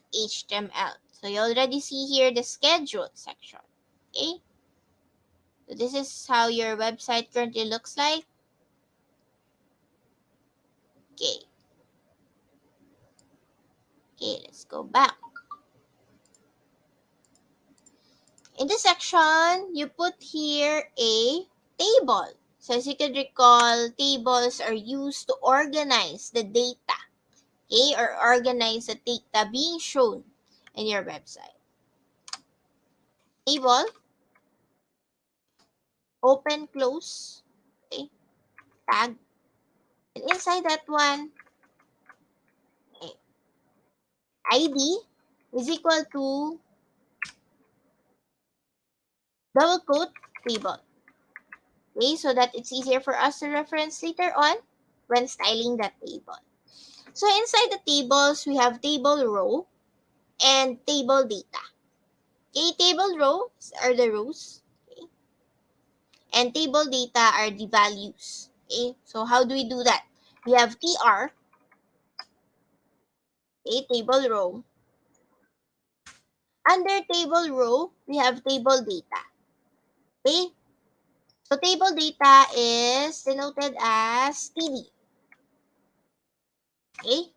So you already see here the schedule section. Okay. So this is how your website currently looks like. Okay. Okay, let's go back. In this section, you put here a table. So as you can recall, tables are used to organize the data, okay, or organize the data being shown in your website. Table, open, close, okay, tag, and inside that one, okay, ID is equal to double quote table, okay, so that it's easier for us to reference later on when styling that table. So inside the tables, we have table row and table data. Okay, table rows are the rows, okay, and table data are the values. Okay, so how do we do that? We have tr, okay, table row. Under table row, we have table data. Okay, so table data is denoted as TD. Okay,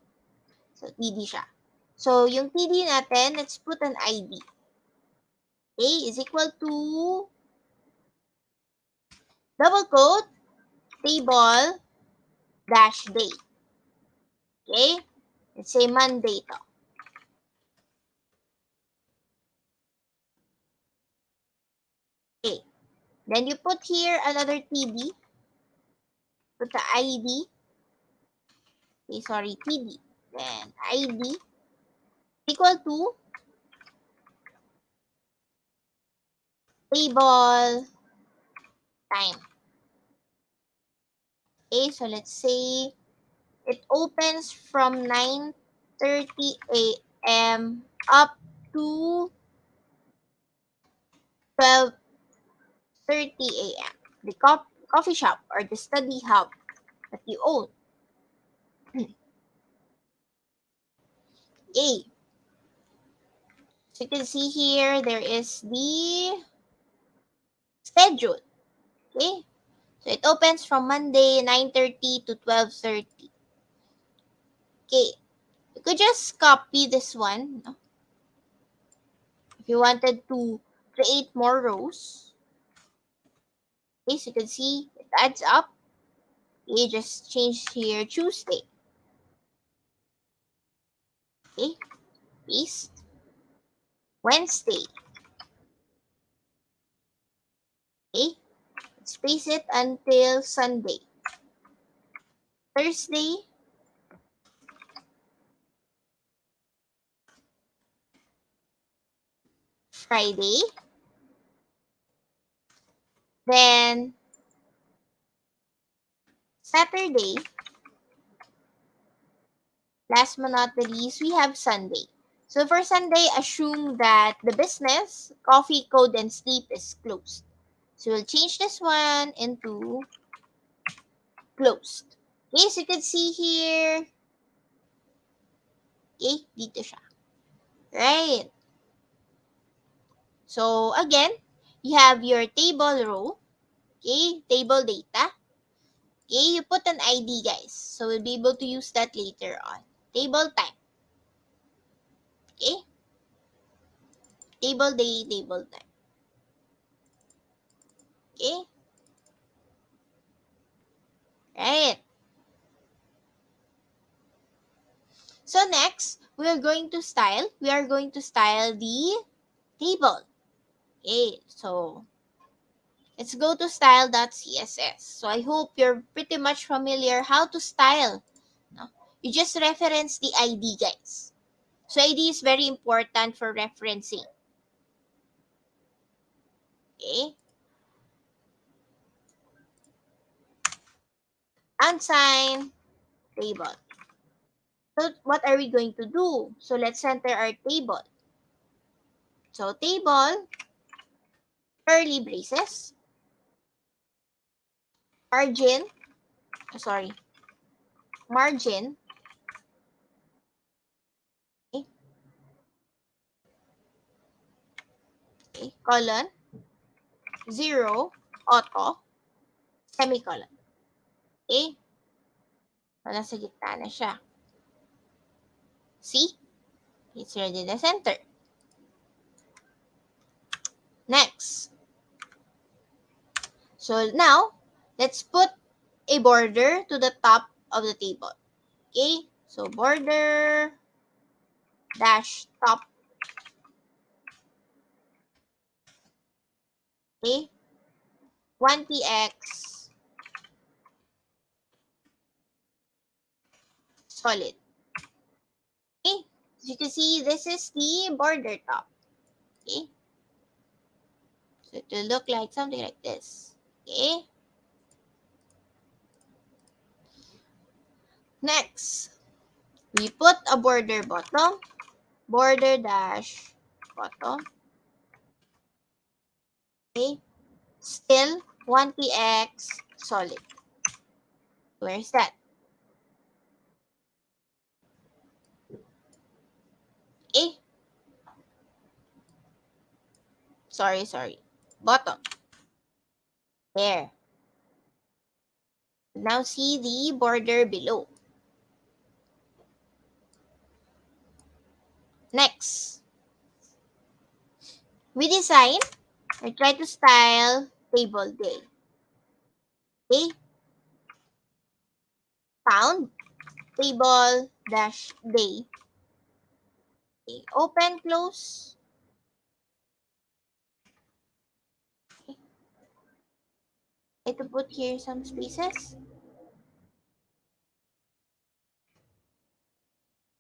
so TD siya. So yung TD natin, let's put an ID. Okay, is equal to double quote table dash day. Okay, let's say Monday to. Okay, then you put here another TD, put the ID, okay, sorry, TD, then ID equal to table time. Okay, so let's say it opens from 9:30 a.m. up to 12:30 a.m. The coffee shop or the study hub that you own. Okay. So you can see here, there is the schedule. Okay. So it opens from Monday 9:30 to 12:30. Okay. You could just copy this one. No? If you wanted to create more rows. Okay, so you can see it adds up. Okay, just change here Tuesday. Okay, paste. Wednesday. Okay, space it until Sunday. Thursday. Friday. Then Saturday. Last but not the least, we have Sunday. So for Sunday, assume that the business, coffee, code, and sleep is closed. So we'll change this one into closed. Okay, so you can see here. Okay, dito siya. Right. So again, you have your table row. Okay, table data. Okay, you put an ID, guys. So we'll be able to use that later on. Table time. Okay. Table day, table time. Okay. Right. So next, we are going to style the table. Okay, so let's go to style.css. So I hope you're pretty much familiar how to style. No? You just reference the ID, guys. So ID is very important for referencing. Okay. Unsigned table. So what are we going to do? So let's enter our table. So table, curly braces, margin, margin, okay, colon, 0, auto, semicolon. Okay? So, nasa gitna na siya. See? It's already the center. Next. So now, let's put a border to the top of the table. Okay? So border dash top. Okay? 1px solid. Okay? As you can see, this is the border top. Okay? So it will look like something like this. Okay? Next, we put a border bottom, border dash bottom. Okay? Still 1px solid. Where is that? Okay? Sorry. Bottom. There. Now see the border below. Next, we design or try to style table day. Okay? Found table dash day. Okay. Open, close. Okay. I have to put here some spaces.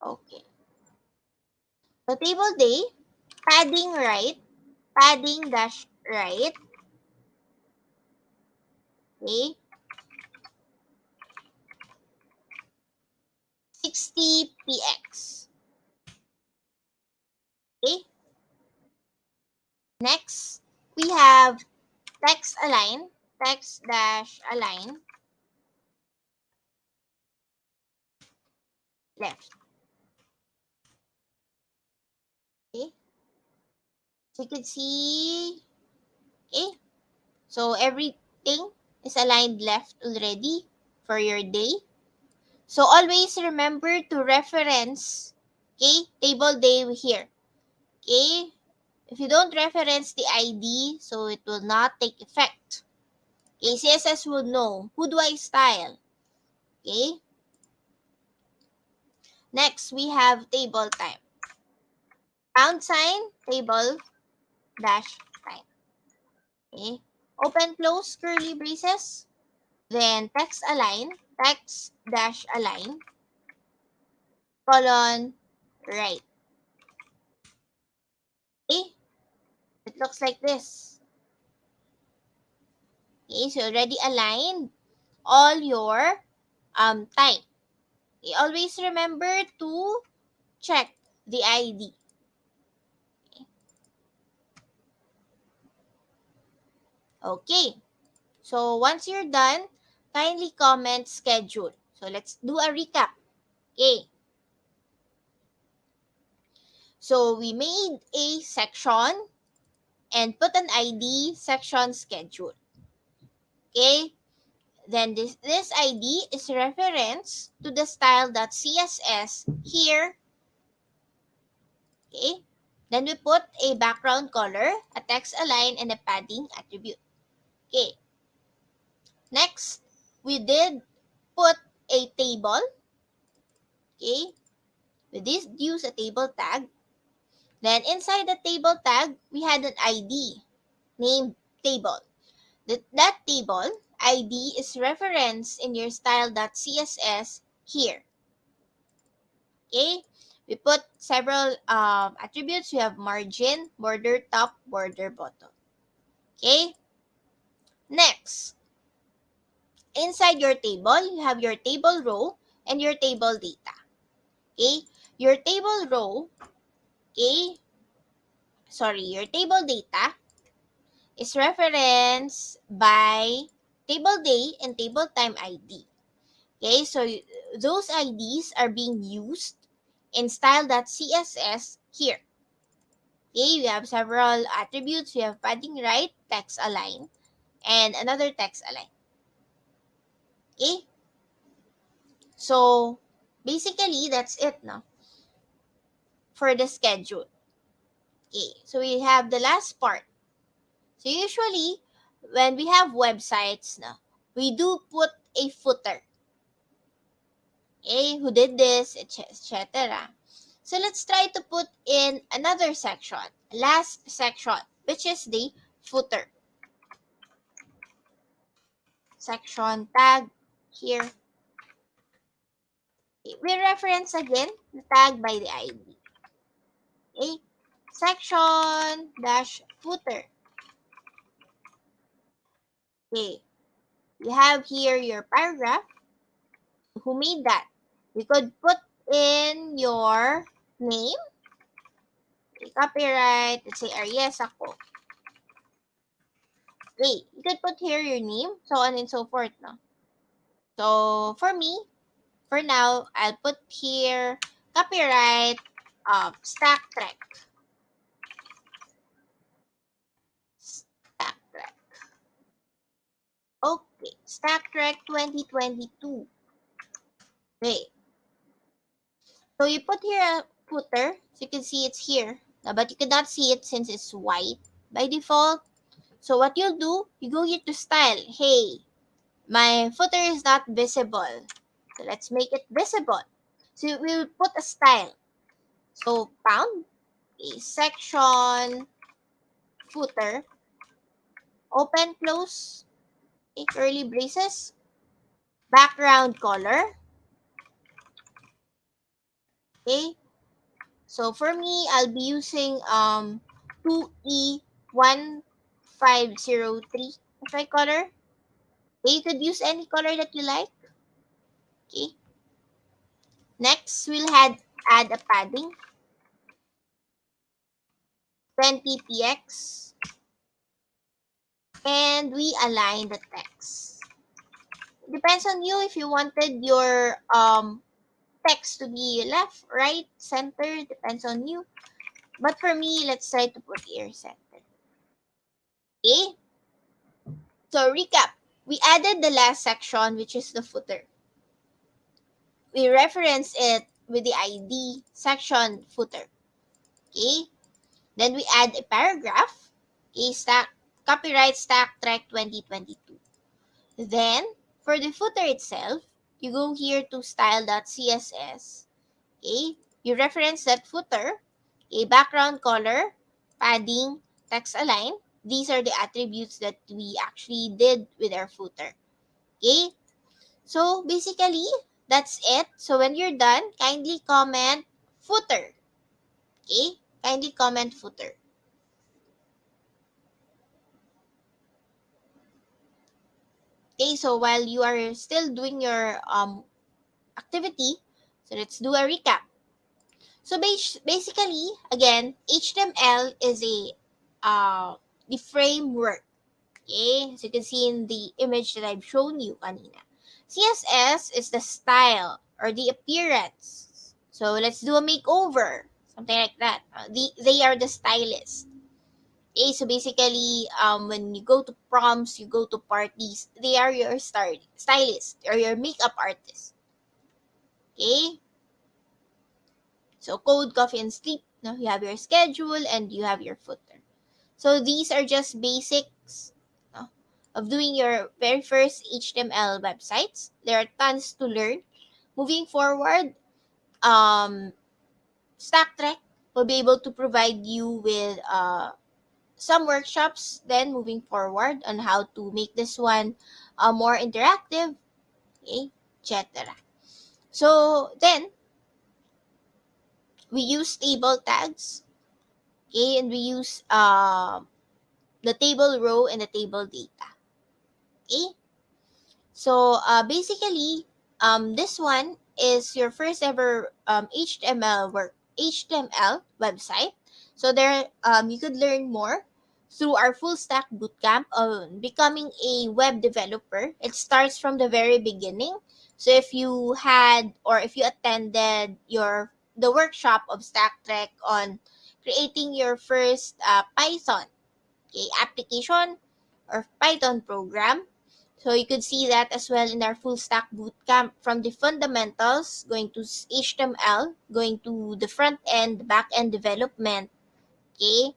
Okay. So table day, padding right, padding dash right. Okay. 60px. Okay. Next, we have text align, text dash align left. Okay. So you can see, okay. So everything is aligned left already for your day. So always remember to reference, okay, table day here. Okay. If you don't reference the ID, so it will not take effect. Okay, CSS will know, who do I style? Okay. Next, we have table time. Pound sign, table dash time. Okay. Open, close, curly braces. Then text align, text dash align, colon, right. Okay. It looks like this. Okay, so already aligned all your time. Okay, always remember to check the ID. Okay. So once you're done, kindly comment schedule. So let's do a recap. Okay. So we made a section and put an ID section schedule. Okay. Then this ID is reference to the style.css here. Okay. Then we put a background color, a text align, and a padding attribute. Okay. Next, we did put a table. Okay. We did use a table tag. Then inside the table tag, we had an ID named table. That table ID is referenced in your style.css here. Okay. We put several attributes. We have margin, border top, border bottom. Okay? Next, inside your table, you have your table row and your table data. Okay? Your table row, your table data is referenced by table day and table time ID. Okay, so those IDs are being used in style.css here. Okay, we have several attributes. We have padding right, text align, and another text align. Okay, so basically that's it no, for the schedule. Okay, so we have the last part. So usually when we have websites no, we do put a footer. Okay, who did this, etc. So let's try to put in another section, last section, which is the footer. Section tag here. Okay, we reference again the tag by the ID. Okay, section dash footer. Okay, you have here your paragraph. Who made that? You could put in your name, okay, copyright, let's say Aries ako. Okay, you could put here your name, so on and so forth. No? So for me, for now, I'll put here copyright of StackTrek. StackTrek. Okay, StackTrek 2022. Okay. So you put here a footer, so you can see it's here. But you cannot see it since it's white by default. So what you'll do, you go here to style. Hey, my footer is not visible. So let's make it visible. So we'll put a style. So pound a section footer, open close, a curly braces, background color. Okay. So for me, I'll be using 2E1503 as my color. Okay, you could use any color that you like. Okay. Next, we'll add a padding 20px, and we align the text. Depends on you if you wanted your text to be left, right, center, depends on you. But for me, let's try to put here center. Okay? So recap. We added the last section, which is the footer. We reference it with the ID section footer. Okay? Then we add a paragraph. Okay, copyright StackTrek 2022. Then, for the footer itself, you go here to style.css. Okay, you reference that footer. Okay, background color, padding, text align. These are the attributes that we actually did with our footer. Okay, so basically, that's it. So when you're done, kindly comment footer. Okay, kindly comment footer. Okay, so while you are still doing your activity, so let's do a recap. So basically, again, HTML is the framework. Okay, as you can see in the image that I've shown you kanina. CSS is the style or the appearance. So let's do a makeover, something like that. They are the stylists. Okay, so basically, when you go to proms, you go to parties, they are your stylist or your makeup artist. Okay, so code, coffee, and sleep. No, you have your schedule and you have your footer. So these are just basics of doing your very first HTML websites. There are tons to learn. Moving forward, StackTrek will be able to provide you with some workshops then moving forward on how to make this one more interactive, okay, etc. So then, We use table tags, okay, and we use the table row and the table data. Okay, so basically, this one is your first ever HTML website. So there, you could learn more through our full stack bootcamp on becoming a web developer. It starts from the very beginning. So if you had or if you attended the workshop of StackTrek on creating your first Python, okay, application or Python program. So you could see that as well in our full stack bootcamp from the fundamentals, going to HTML, going to the front end, back end development. Okay.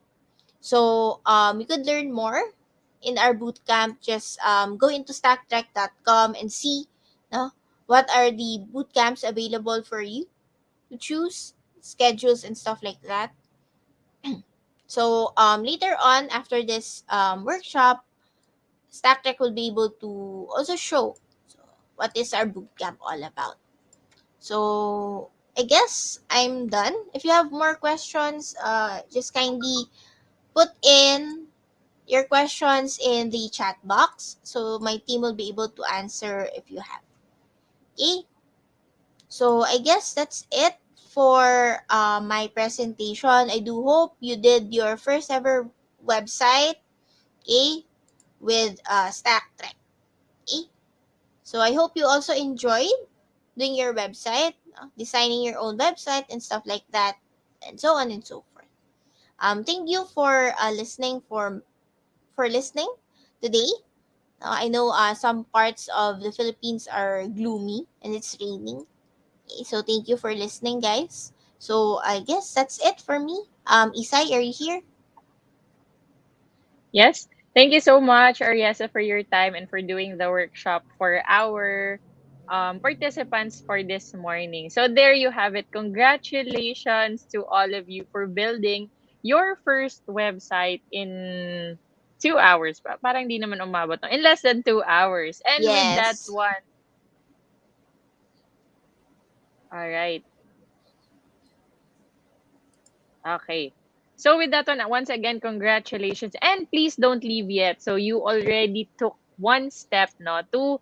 So you could learn more in our bootcamp. Just go into stacktrek.com and see no, what are the bootcamps available for you to choose, schedules and stuff like that. So later on after this workshop, StackTrek will be able to also show so what is our bootcamp all about. So I guess I'm done. If you have more questions, just kindly put in your questions in the chat box so my team will be able to answer if you have. Okay, so I guess that's it for my presentation. I do hope you did your first ever website, okay, with StackTrek. Okay? So I hope you also enjoyed doing your website, designing your own website and stuff like that, and so on and so forth. Thank you for listening for listening today. I know some parts of the Philippines are gloomy and it's raining. Okay, so thank you for listening, guys. So I guess that's it for me. Isai, are you here? Yes. Thank you so much, Ariasa, for your time and for doing the workshop for our participants for this morning. So there you have it. Congratulations to all of you for building your first website in 2 hours. Parang di naman umabot. No? In less than 2 hours. And with that Yes. one, all right. Okay. So with that one, once again, congratulations. And please don't leave yet. So you already took one step no to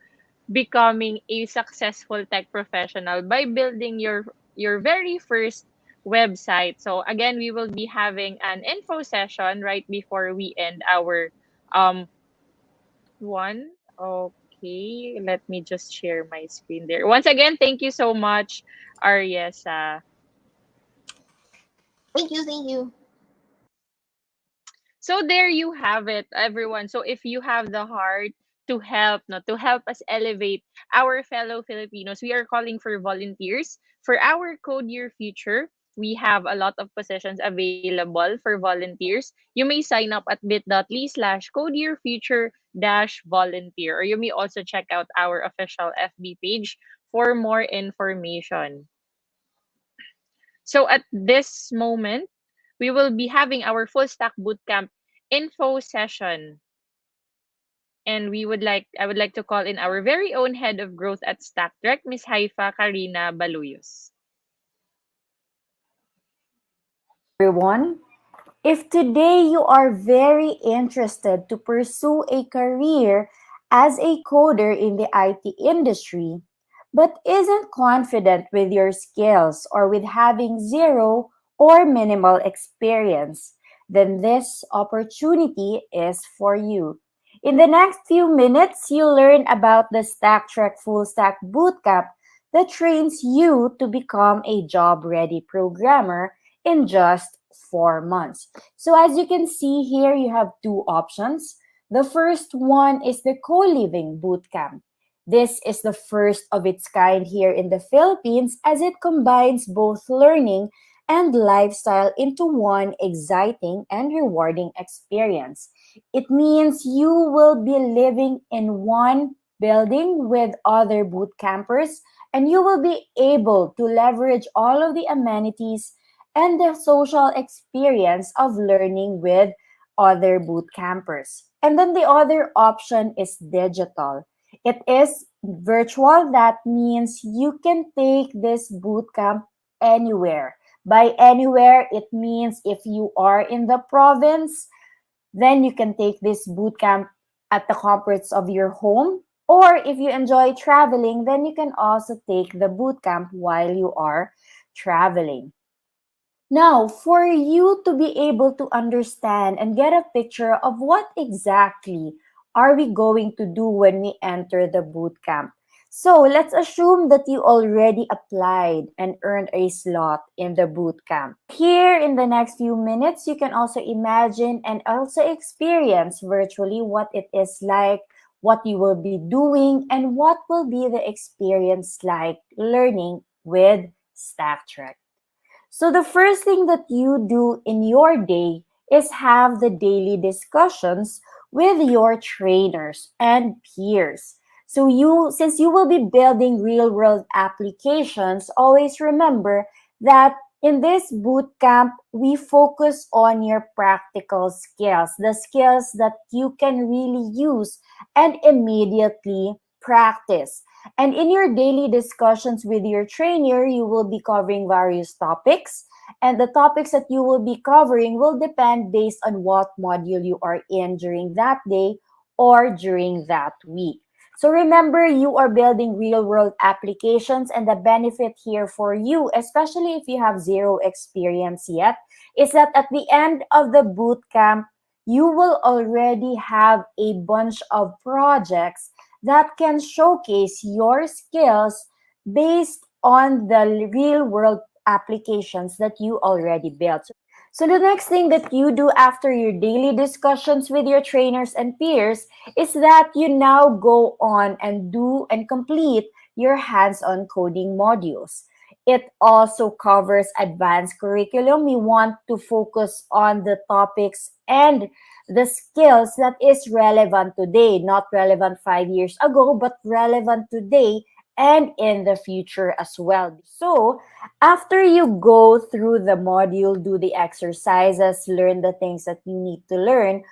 becoming a successful tech professional by building your very first website. So again, we will be having an info session right before we end our um one. Okay, let me just share my screen there. Once again, thank you so much, Ariesa. Thank you, thank you. So there you have it, everyone. So if you have the heart to help, no, to help us elevate our fellow Filipinos, we are calling for volunteers for our Code Your Future. We have a lot of positions available for volunteers. You may sign up at bit.ly/code your future dash volunteer, or you may also check out our official FB page for more information. So at this moment, we will be having our full stack bootcamp info session. And I would like to call in our very own head of growth at StackTrek, Miss Haifa Karina Baluyos. Everyone. If today you are very interested to pursue a career as a coder in the IT industry, but isn't confident with your skills or with having zero or minimal experience, then this opportunity is for you. In the next few minutes, you'll learn about the StackTrek Full Stack Bootcamp that trains you to become a job-ready programmer in just 4 months. So as you can see here, you have two options. The first one is the co-living bootcamp. This is the first of its kind here in the Philippines as it combines both learning and lifestyle into one exciting and rewarding experience. It means you will be living in one building with other boot campers and you will be able to leverage all of the amenities and the social experience of learning with other boot campers. And then the other option is digital. It is virtual. That means you can take this boot camp anywhere By anywhere, it means if you are in the province, then you can take this bootcamp at the comforts of your home. Or if you enjoy traveling, then you can also take the bootcamp while you are traveling. Now, for you to be able to understand and get a picture of what exactly are we going to do when we enter the boot camp. So let's assume that you already applied and earned a slot in the boot camp. Here in the next few minutes, you can also imagine and also experience virtually what it is like, what you will be doing, and what will be the experience like learning with StackTrek. So the first thing that you do in your day is have the daily discussions with your trainers and peers. So since you will be building real world applications, always remember that in this boot camp, we focus on your practical skills, the skills that you can really use and immediately practice. And in your daily discussions with your trainer, you will be covering various topics. And the topics that you will be covering will depend based on what module you are in during that day or during that week. So remember, you are building real world applications, and the benefit here for you, especially if you have zero experience yet, is that at the end of the boot camp, you will already have a bunch of projects that can showcase your skills based on the real world applications that you already built. So the next thing that you do after your daily discussions with your trainers and peers is that you now go on and do and complete your hands-on coding modules. It also covers advanced curriculum. We want to focus on the topics and the skills that is relevant today, not relevant 5 years ago, but relevant today and in the future as well. So after you go through the module, do the exercises, learn the things that you need to learn,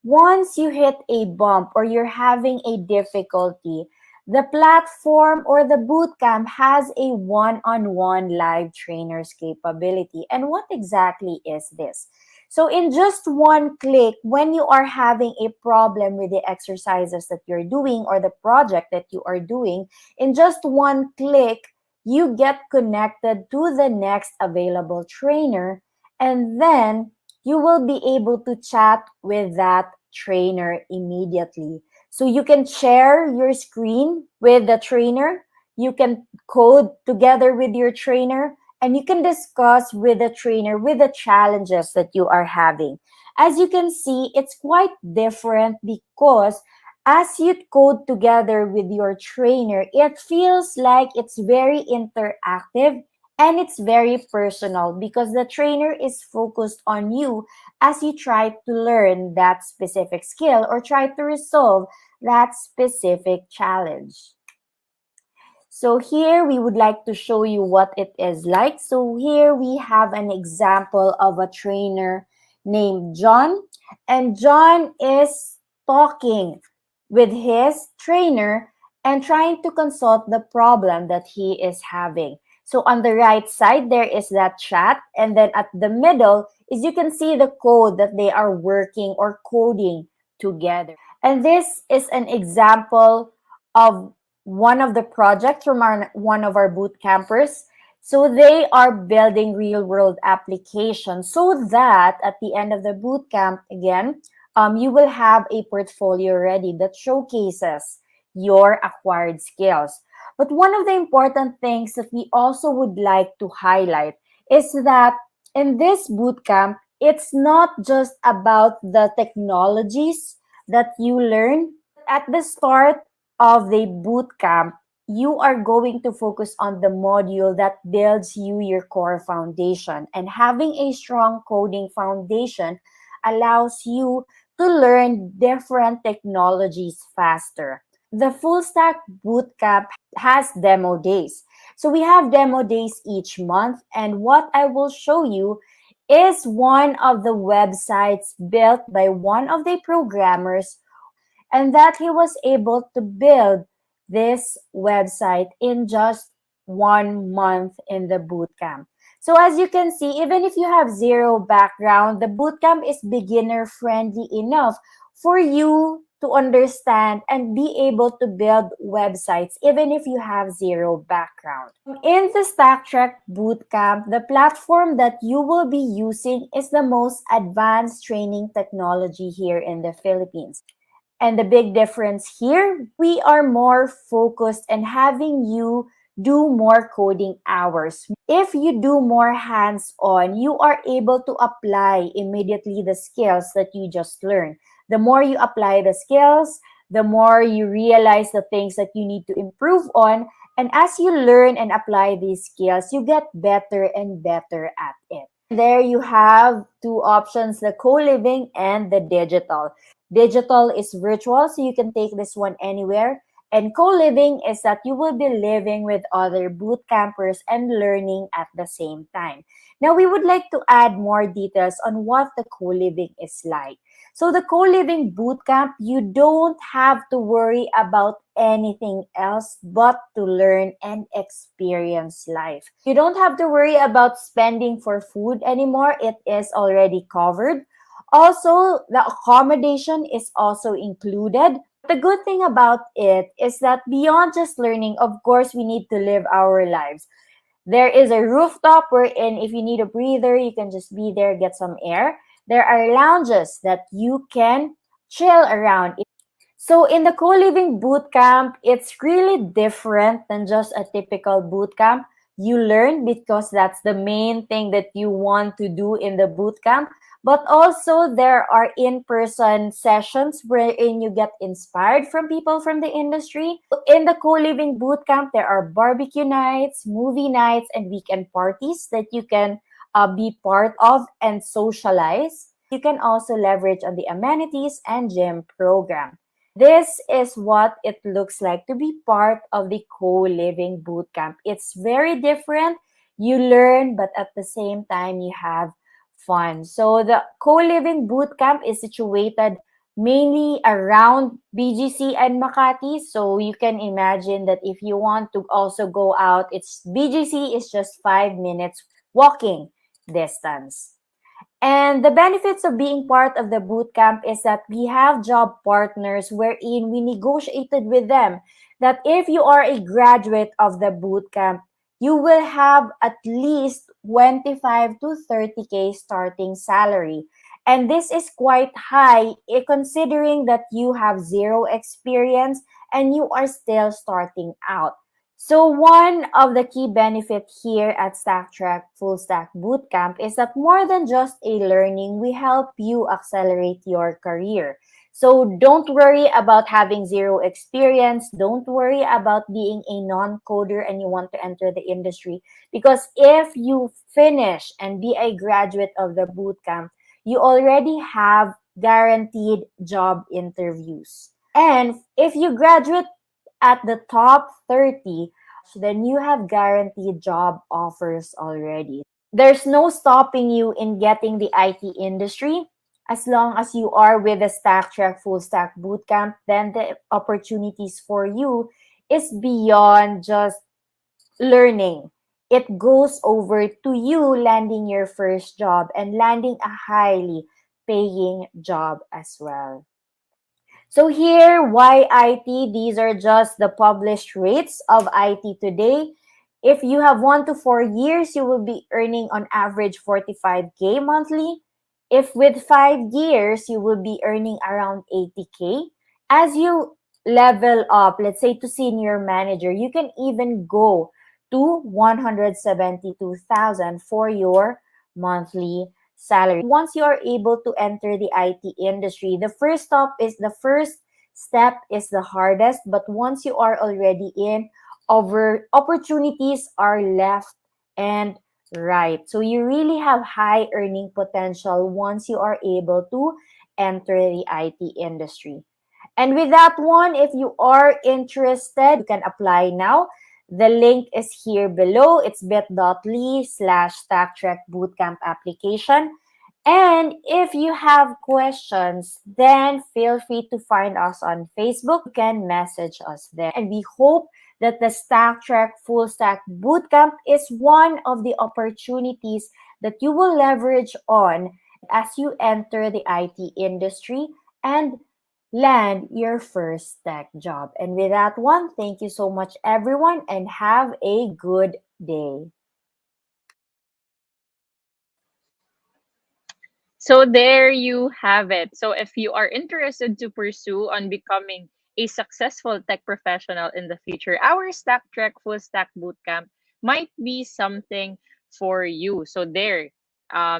once you hit a bump or you're having a difficulty, the platform or the bootcamp has a one-on-one live trainers capability. And what exactly is this? So in just one click, when you are having a problem with the exercises that you're doing or the project that you are doing, in just one click, you get connected to the next available trainer, and then you will be able to chat with that trainer immediately. So you can share your screen with the trainer, you can code together with your trainer, and you can discuss with the trainer with the challenges that you are having. As you can see, it's quite different because as you code together with your trainer, it feels like it's very interactive and it's very personal because the trainer is focused on you as you try to learn that specific skill or try to resolve that specific challenge. So here we would like to show you what it is like. So here we have an example of a trainer named John, and John is talking with his trainer and trying to consult the problem that he is having. So on the right side, there is that chat. And then at the middle is you can see the code that they are working or coding together. And this is an example of one of the projects from one of our boot campers. So they are building real world applications so that at the end of the boot camp, again, you will have a portfolio ready that showcases your acquired skills. But one of the important things that we also would like to highlight is that in this bootcamp, it's not just about the technologies that you learn. At the start of the bootcamp, you are going to focus on the module that builds you your core foundation. And having a strong coding foundation allows you to learn different technologies faster. The full stack bootcamp has demo days. So we have demo days each month, and what I will show you is one of the websites built by one of the programmers, and that he was able to build this website in just 1 month in the bootcamp. So as you can see, even if you have zero background, the bootcamp is beginner friendly enough for you to understand and be able to build websites even if you have zero background. In the StackTrek bootcamp, the platform that you will be using is the most advanced training technology here in the Philippines. And the big difference here, we are more focused on having you do more coding hours. If you do more hands-on, you are able to apply immediately the skills that you just learned. The more you apply the skills, the more you realize the things that you need to improve on. And as you learn and apply these skills, you get better and better at it. There you have two options, the co-living and the digital. Digital is virtual, so you can take this one anywhere. And co-living is that you will be living with other boot campers and learning at the same time. Now, we would like to add more details on what the co-living is like. So the co-living bootcamp, you don't have to worry about anything else but to learn and experience life. You don't have to worry about spending for food anymore. It is already covered. Also, the accommodation is also included. The good thing about it is that beyond just learning, of course, we need to live our lives. There is a rooftop wherein if you need a breather, you can just be there, get some air. There are lounges that you can chill around. So in the co-living bootcamp, it's really different than just a typical bootcamp. You learn because that's the main thing that you want to do in the bootcamp. But also there are in-person sessions wherein you get inspired from people from the industry. In the co-living bootcamp, there are barbecue nights, movie nights, and weekend parties that you can be part of and socialize. You can also leverage on the amenities and gym program. This is what it looks like to be part of the co-living bootcamp. It's very different. You learn, but at the same time, you have fun. So the co-living bootcamp is situated mainly around BGC and Makati. So you can imagine that if you want to also go out, BGC is just 5 minutes walking distance. And the benefits of being part of the bootcamp is that we have job partners wherein we negotiated with them that if you are a graduate of the bootcamp, you will have at least 25 to 30K starting salary. And this is quite high considering that you have zero experience and you are still starting out. So one of the key benefits here at StackTrek Full Stack Bootcamp is that more than just a learning, we help you accelerate your career. So don't worry about having zero experience. Don't worry about being a non-coder and you want to enter the industry. Because if you finish and be a graduate of the bootcamp, you already have guaranteed job interviews. And if you graduate at the top 30, then you have guaranteed job offers already. There's no stopping you in getting the IT industry. As long as you are with the StackTrek Full Stack Bootcamp, then the opportunities for you is beyond just learning. It goes over to you landing your first job and landing a highly paying job as well. So here, why IT? These are just the published rates of IT today. If you have 1 to 4 years, you will be earning on average 45K monthly. If with 5 years, you will be earning around 80K. As you level up, let's say to senior manager, you can even go to 172,000 for your monthly salary. Once you are able to enter the IT industry, the first step is the hardest, but once you are already in, opportunities are left and right. So you really have high earning potential once you are able to enter the IT industry. And with that one, if you are interested, you can apply now. The link is here below. It's bit.ly/StackTrek Bootcamp application. And if you have questions, then feel free to find us on Facebook. You can message us there. And we hope that the StackTrek Full Stack Bootcamp is one of the opportunities that you will leverage on as you enter the IT industry and land your first tech job. And with that one, thank you so much, everyone, and have a good day. So there you have it. So if you are interested to pursue on becoming a successful tech professional in the future, our Stack Trek Full Stack Bootcamp might be something for you. So there,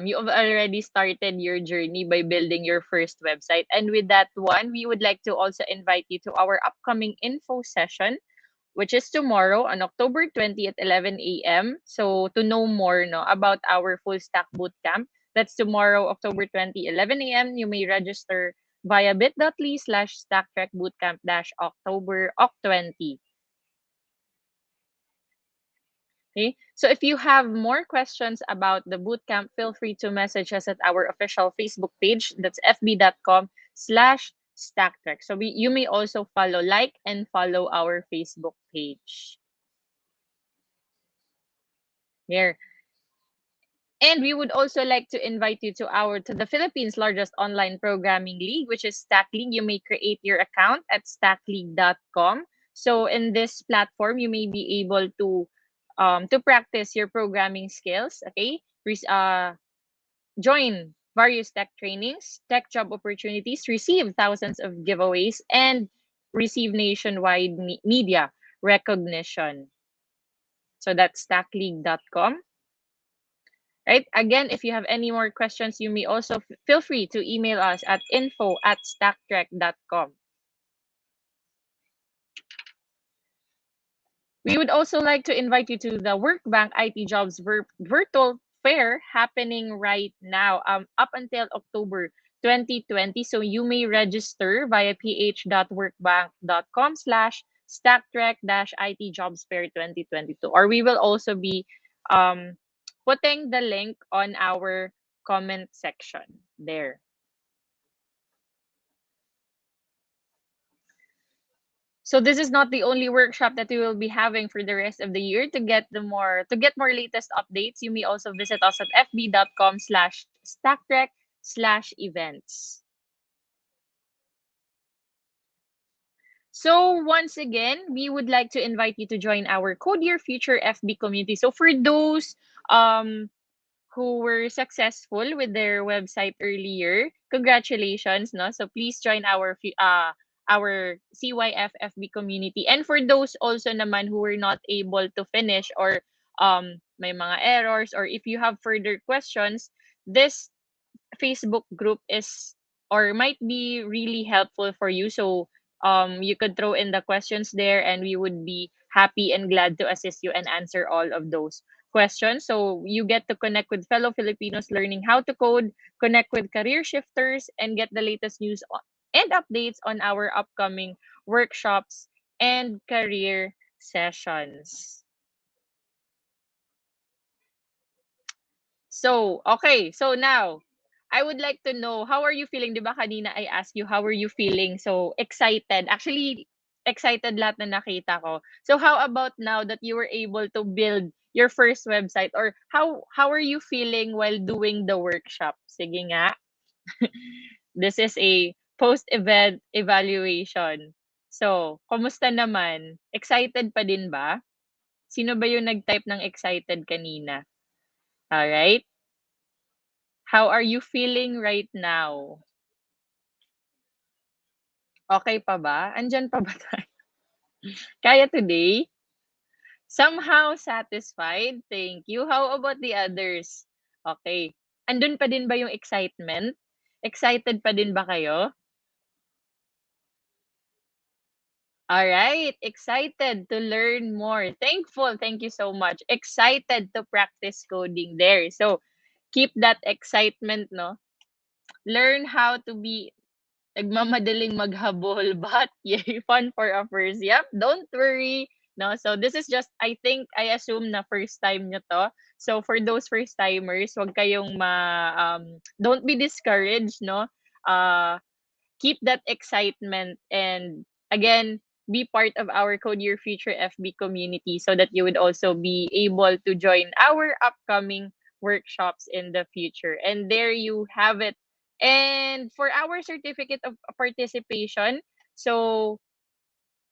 you have already started your journey by building your first website. And with that one, we would like to also invite you to our upcoming info session, which is tomorrow on October 20th at 11 a.m. So to know more no, about our full stack bootcamp, that's tomorrow, October 20, 11 a.m. You may register via bit.ly/stacktrekbootcamp October Oct20. Okay. So if you have more questions about the bootcamp, feel free to message us at our official Facebook page. That's fb.com/StackTrek. So you may also like and follow our Facebook page. Here. And we would also like to invite you to the Philippines' largest online programming league, which is Stack League. You may create your account at stackleague.com. So in this platform, you may be able to practice your programming skills. Okay, join various tech trainings, tech job opportunities, receive thousands of giveaways, and receive nationwide media recognition. So that's stackleague.com. Right? Again, if you have any more questions, you may also feel free to email us at info@stacktrek.com. We would also like to invite you to the Workbank IT Jobs virtual fair happening right now, up until October 2020. So you may register via ph.workbank.com/stacktrek-IT Jobs Fair 2022. Or we will also be um, putting the link on our comment section there. So this is not the only workshop that we will be having for the rest of the year. To get more latest updates, you may also visit us at fb.com/stacktrek/events. So once again, we would like to invite you to join our Code Your Future FB community. So for those um who were successful with their website earlier, congratulations, no? So please join our CYF FB community. And for those also naman who were not able to finish or may mga errors, or if you have further questions, this Facebook group is or might be really helpful for you. So you could throw in the questions there and we would be happy and glad to assist you and answer all of those questions. So you get to connect with fellow Filipinos learning how to code, connect with career shifters, and get the latest news and updates on our upcoming workshops and career sessions. So, okay. So now, I would like to know, how are you feeling? Di ba kanina I asked you, how are you feeling? So, excited. Actually, excited lahat na nakita ko. So, how about now that you were able to build your first website? Or how are you feeling while doing the workshop? Sige nga. This is a post-event evaluation. So, kumusta naman? Excited pa din ba? Sino ba yung nag-type ng excited kanina? Alright. How are you feeling right now? Okay pa ba? Andiyan pa ba tayo? Kaya today? Somehow satisfied? Thank you. How about the others? Okay. Andun pa din ba yung excitement? Excited pa din ba kayo? All right. Excited to learn more. Thankful. Thank you so much. Excited to practice coding there. So, keep that excitement, no? Learn how to be nagmamadaling maghabol, but yay, fun for a first. Yep, don't worry. No, so this is just, I assume na first time nyo to. So for those first timers, wag kayong don't be discouraged, no? Keep that excitement, and again, be part of our Code Your Future FB community so that you would also be able to join our upcoming workshops in the future. And there you have it. And for our certificate of participation, so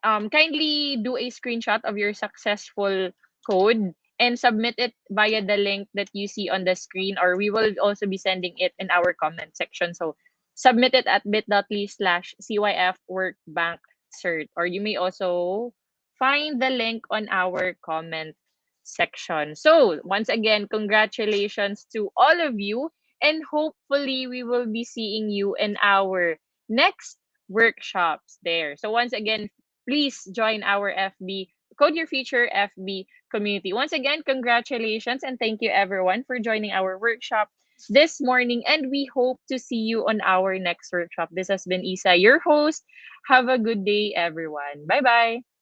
kindly do a screenshot of your successful code and submit it via the link that you see on the screen, or we will also be sending it in our comment section. So submit it at bit.ly/CYF Workbank cert, or you may also find the link on our comment section. So once again, congratulations to all of you, and hopefully we will be seeing you in our next workshops there. So once again, please join our FB Code Your Future FB community. Once again, congratulations and thank you everyone for joining our workshop this morning, and we hope to see you on our next workshop. This has been Isa, your host. Have a good day, everyone. Bye bye.